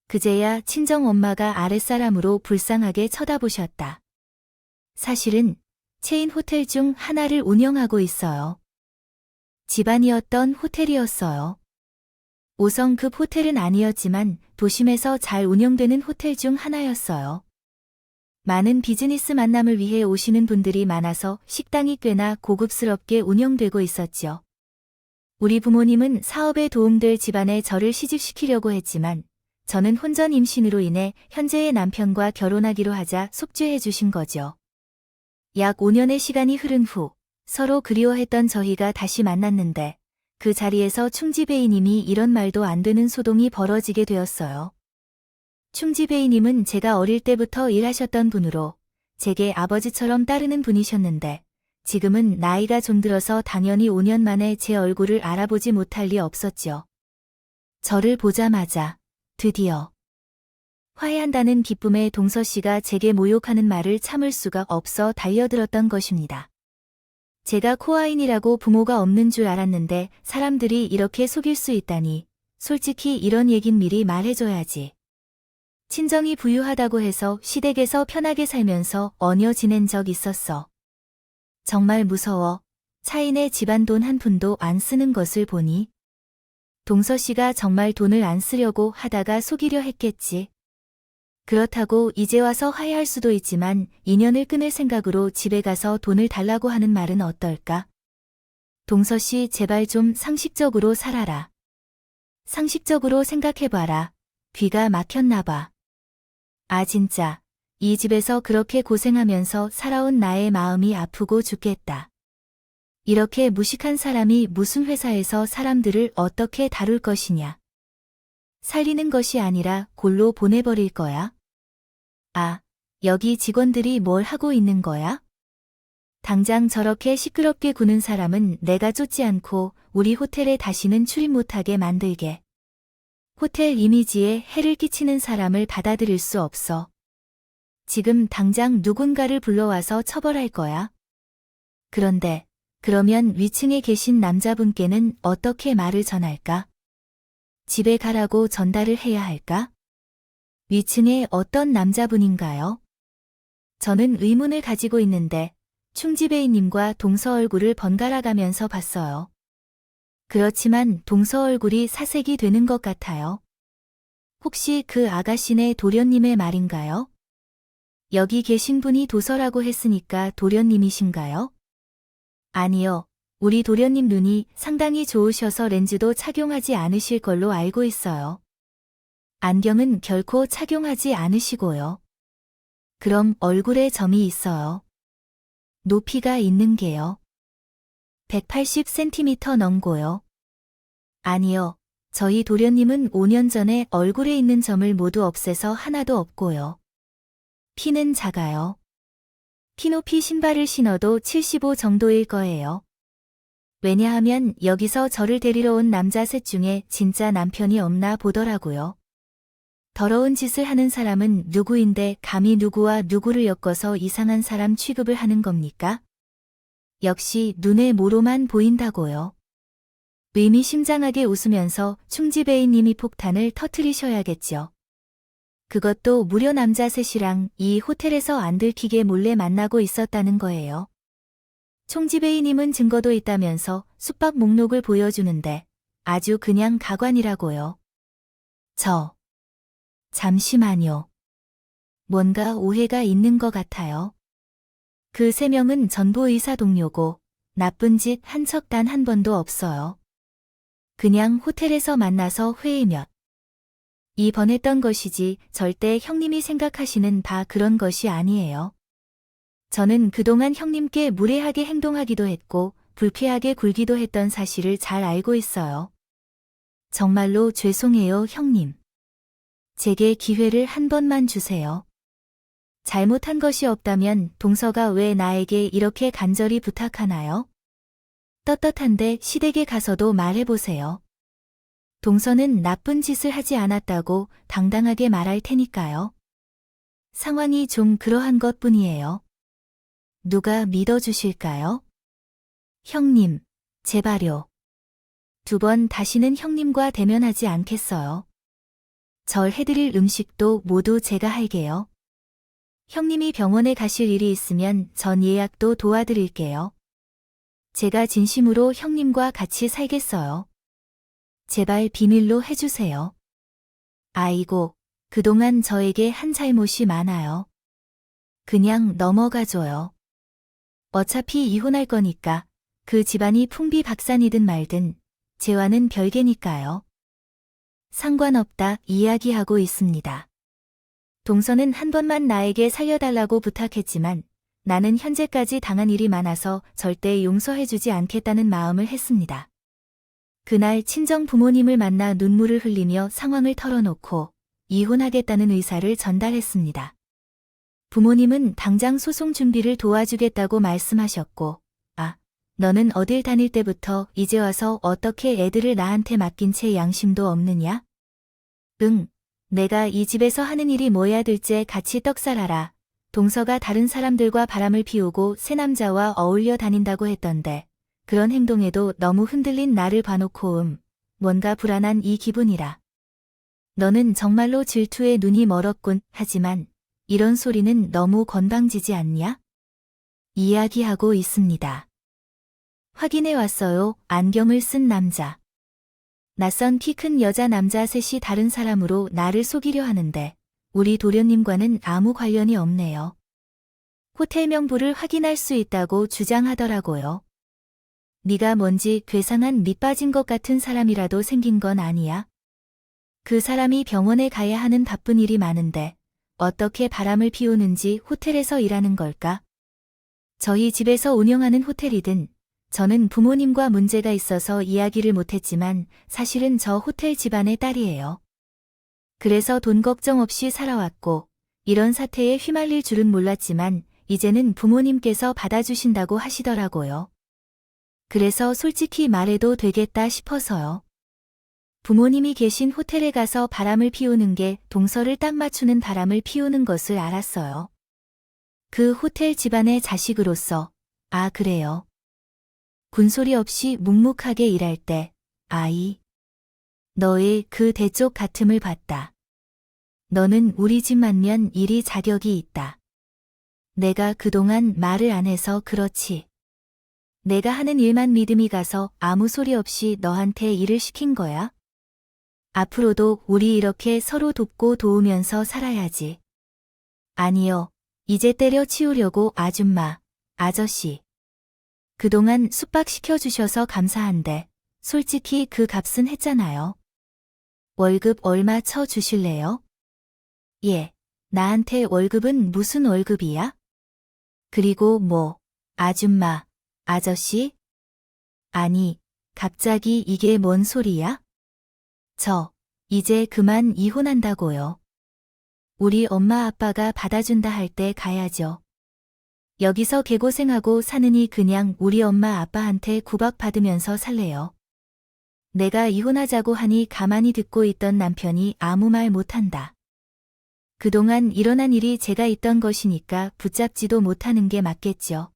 Speaker 1: 그제야 친정엄마가 아랫사람으로 불쌍하게 쳐다보셨다. 사실은 체인 호텔 중 하나를 운영하고 있어요. 집안이었던 호텔이었어요. 5성급 호텔은 아니었지만 도심에서 잘 운영되는 호텔 중 하나였어요. 많은 비즈니스 만남을 위해 오시는 분들이 많아서 식당이 꽤나 고급스럽게 운영되고 있었죠. 우리 부모님은 사업에 도움될 집안에 저를 시집시키려고 했지만 저는 혼전 임신으로 인해 현재의 남편과 결혼하기로 하자 속죄해 주신 거죠. 약 5년의 시간이 흐른 후 서로 그리워했던 저희가 다시 만났는데 그 자리에서 충지베이님이 이런 말도 안 되는 소동이 벌어지게 되었어요. 충지베이님은 제가 어릴 때부터 일하셨던 분으로 제게 아버지처럼 따르는 분이셨는데 지금은 나이가 좀 들어서 당연히 5년 만에 제 얼굴을 알아보지 못할 리 없었죠. 저를 보자마자 드디어 화해한다는 기쁨에 동서 씨가 제게 모욕하는 말을 참을 수가 없어 달려들었던 것입니다. 제가 코아인이라고 부모가 없는 줄 알았는데 사람들이 이렇게 속일 수 있다니 솔직히 이런 얘긴 미리 말해줘야지. 친정이 부유하다고 해서 시댁에서 편하게 살면서 얹어 지낸 적 있었어. 정말 무서워. 차인의 집안 돈 한 푼도 안 쓰는 것을 보니 동서 씨가 정말 돈을 안 쓰려고 하다가 속이려 했겠지. 그렇다고 이제 와서 화해할 수도 있지만 인연을 끊을 생각으로 집에 가서 돈을 달라고 하는 말은 어떨까? 동서 씨 제발 좀 상식적으로 살아라. 상식적으로 생각해봐라. 귀가 막혔나 봐. 아 진짜. 이 집에서 그렇게 고생하면서 살아온 나의 마음이 아프고 죽겠다. 이렇게 무식한 사람이 무슨 회사에서 사람들을 어떻게 다룰 것이냐. 살리는 것이 아니라 골로 보내버릴 거야? 아, 여기 직원들이 뭘 하고 있는 거야? 당장 저렇게 시끄럽게 구는 사람은 내가 쫓지 않고 우리 호텔에 다시는 출입 못하게 만들게. 호텔 이미지에 해를 끼치는 사람을 받아들일 수 없어. 지금 당장 누군가를 불러와서 처벌할 거야. 그런데 그러면 위층에 계신 남자분께는 어떻게 말을 전할까? 집에 가라고 전달을 해야 할까? 위층에 어떤 남자분인가요? 저는 의문을 가지고 있는데 충지베이님과 동서 얼굴을 번갈아 가면서 봤어요. 그렇지만 동서 얼굴이 사색이 되는 것 같아요. 혹시 그 아가씨네 도련님의 말인가요? 여기 계신 분이 도서라고 했으니까 도련님이신가요? 아니요. 우리 도련님 눈이 상당히 좋으셔서 렌즈도 착용하지 않으실 걸로 알고 있어요. 안경은 결코 착용하지 않으시고요. 그럼 얼굴에 점이 있어요. 높이가 있는 게요. 180cm 넘고요. 아니요. 저희 도련님은 5년 전에 얼굴에 있는 점을 모두 없애서 하나도 없고요. 키는 작아요. 키높이 신발을 신어도 75 정도일 거예요. 왜냐하면 여기서 저를 데리러 온 남자 셋 중에 진짜 남편이 없나 보더라고요. 더러운 짓을 하는 사람은 누구인데 감히 누구와 누구를 엮어서 이상한 사람 취급을 하는 겁니까? 역시 눈에 모로만 보인다고요. 의미심장하게 웃으면서 충지배이님이 폭탄을 터트리셔야겠죠. 그것도 무려 남자 셋이랑 이 호텔에서 안 들키게 몰래 만나고 있었다는 거예요. 총지배이님은 증거도 있다면서 숙박 목록을 보여주는데 아주 그냥 가관이라고요. 잠시만요. 뭔가 오해가 있는 것 같아요. 그 3명은 전부 의사 동료고 나쁜 짓 한 척 단 한 번도 없어요. 그냥 호텔에서 만나서 회의 몇 번 했던 것이지 절대 형님이 생각하시는 다 그런 것이 아니에요. 저는 그동안 형님께 무례하게 행동하기도 했고 불쾌하게 굴기도 했던 사실을 잘 알고 있어요. 정말로 죄송해요, 형님. 제게 기회를 한 번만 주세요. 잘못한 것이 없다면 동서가 왜 나에게 이렇게 간절히 부탁하나요? 떳떳한데 시댁에 가서도 말해보세요. 동서는 나쁜 짓을 하지 않았다고 당당하게 말할 테니까요. 상황이 좀 그러한 것뿐이에요. 누가 믿어주실까요? 형님, 제발요. 2번 다시는 형님과 대면하지 않겠어요. 절 해드릴 음식도 모두 제가 할게요. 형님이 병원에 가실 일이 있으면 전 예약도 도와드릴게요. 제가 진심으로 형님과 같이 살겠어요. 제발 비밀로 해주세요. 아이고, 그동안 저에게 한 잘못이 많아요. 그냥 넘어가줘요. 어차피 이혼할 거니까 그 집안이 풍비박산이든 말든 제와는 별개니까요. 상관없다 이야기하고 있습니다. 동서는 한 번만 나에게 살려달라고 부탁했지만 나는 현재까지 당한 일이 많아서 절대 용서해주지 않겠다는 마음을 했습니다. 그날 친정 부모님을 만나 눈물을 흘리며 상황을 털어놓고 이혼하겠다는 의사를 전달했습니다. 부모님은 당장 소송 준비를 도와주겠다고 말씀하셨고, 너는 어딜 다닐 때부터 이제 와서 어떻게 애들을 나한테 맡긴 채 양심도 없느냐? 응, 내가 이 집에서 하는 일이 뭐야 둘째 같이 떡살하라. 동서가 다른 사람들과 바람을 피우고 새 남자와 어울려 다닌다고 했던데 그런 행동에도 너무 흔들린 나를 봐놓고 뭔가 불안한 이 기분이라. 너는 정말로 질투에 눈이 멀었군. 하지만 이런 소리는 너무 건방지지 않냐? 이야기하고 있습니다. 확인해 왔어요. 안경을 쓴 남자. 낯선 키 큰 여자 남자 셋이 다른 사람으로 나를 속이려 하는데 우리 도련님과는 아무 관련이 없네요. 호텔 명부를 확인할 수 있다고 주장하더라고요. 네가 뭔지 괴상한 밑 빠진 것 같은 사람이라도 생긴 건 아니야? 그 사람이 병원에 가야 하는 바쁜 일이 많은데 어떻게 바람을 피우는지 호텔에서 일하는 걸까? 저희 집에서 운영하는 호텔이든 저는 부모님과 문제가 있어서 이야기를 못했지만 사실은 저 호텔 집안의 딸이에요. 그래서 돈 걱정 없이 살아왔고 이런 사태에 휘말릴 줄은 몰랐지만 이제는 부모님께서 받아주신다고 하시더라고요. 그래서 솔직히 말해도 되겠다 싶어서요. 부모님이 계신 호텔에 가서 바람을 피우는 게 동서를 딱 맞추는 바람을 피우는 것을 알았어요. 그 호텔 집안의 자식으로서, 그래요. 군소리 없이 묵묵하게 일할 때, 너의 그 대쪽 같음을 봤다. 너는 우리 집 만면 일이 자격이 있다. 내가 그동안 말을 안 해서 그렇지. 내가 하는 일만 믿음이 가서 아무 소리 없이 너한테 일을 시킨 거야? 앞으로도 우리 이렇게 서로 돕고 도우면서 살아야지. 아니요. 이제 때려치우려고 아줌마, 아저씨. 그동안 숙박시켜주셔서 감사한데 솔직히 그 값은 했잖아요. 월급 얼마 쳐주실래요? 예, 나한테 월급은 무슨 월급이야? 그리고 뭐, 아줌마, 아저씨? 아니, 갑자기 이게 뭔 소리야? 이제 그만 이혼한다고요. 우리 엄마 아빠가 받아준다 할 때 가야죠. 여기서 개고생하고 사느니 그냥 우리 엄마 아빠한테 구박받으면서 살래요. 내가 이혼하자고 하니 가만히 듣고 있던 남편이 아무 말 못한다. 그동안 일어난 일이 제가 있던 것이니까 붙잡지도 못하는 게 맞겠죠.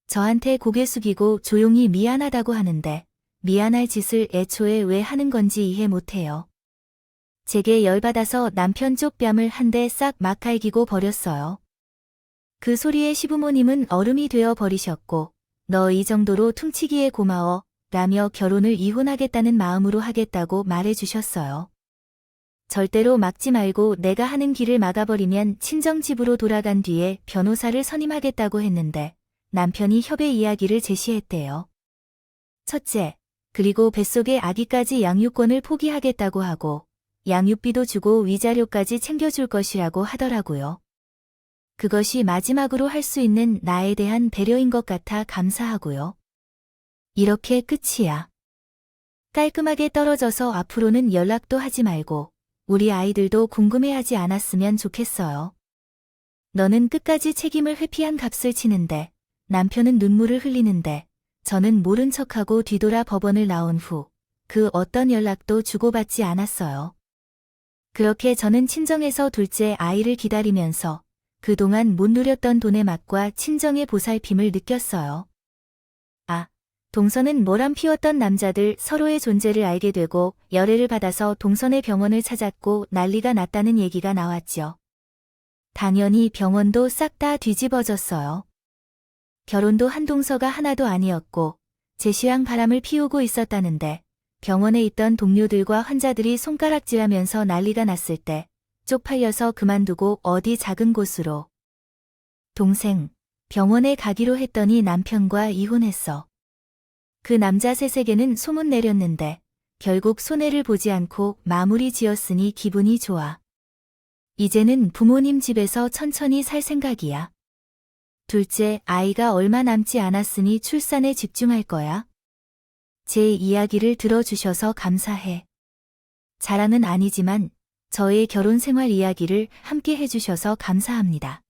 Speaker 1: 저한테 고개 숙이고 조용히 미안하다고 하는데 미안할 짓을 애초에 왜 하는 건지 이해 못해요. 제게 열받아서 남편 쪽 뺨을 한 대 싹 막갈기고 버렸어요. 그 소리에 시부모님은 얼음이 되어 버리셨고 너 이 정도로 퉁치기에 고마워 라며 결혼을 이혼하겠다는 마음으로 하겠다고 말해주셨어요. 절대로 막지 말고 내가 하는 길을 막아버리면 친정집으로 돌아간 뒤에 변호사를 선임하겠다고 했는데 남편이 협의 이야기를 제시했대요. 첫째, 그리고 뱃속의 아기까지 양육권을 포기하겠다고 하고 양육비도 주고 위자료까지 챙겨줄 것이라고 하더라고요. 그것이 마지막으로 할 수 있는 나에 대한 배려인 것 같아 감사하고요. 이렇게 끝이야. 깔끔하게 떨어져서 앞으로는 연락도 하지 말고 우리 아이들도 궁금해하지 않았으면 좋겠어요. 너는 끝까지 책임을 회피한 값을 치는데 남편은 눈물을 흘리는데 저는 모른 척하고 뒤돌아 법원을 나온 후 그 어떤 연락도 주고받지 않았어요. 그렇게 저는 친정에서 둘째 아이를 기다리면서 그동안 못 누렸던 돈의 맛과 친정의 보살핌을 느꼈어요. 동서는 모람 피웠던 남자들 서로의 존재를 알게 되고 열애를 받아서 동선의 병원을 찾았고 난리가 났다는 얘기가 나왔죠. 당연히 병원도 싹 다 뒤집어졌어요. 결혼도 한 동서가 하나도 아니었고 제시랑 바람을 피우고 있었다는데 병원에 있던 동료들과 환자들이 손가락질하면서 난리가 났을 때 쪽팔려서 그만두고 어디 작은 곳으로 동생 병원에 가기로 했더니 남편과 이혼했어. 그 남자 셋에게는 소문 내렸는데 결국 손해를 보지 않고 마무리 지었으니 기분이 좋아. 이제는 부모님 집에서 천천히 살 생각이야. 둘째 아이가 얼마 남지 않았으니 출산에 집중할 거야. 제 이야기를 들어주셔서 감사해. 자랑은 아니지만 저의 결혼 생활 이야기를 함께 해주셔서 감사합니다.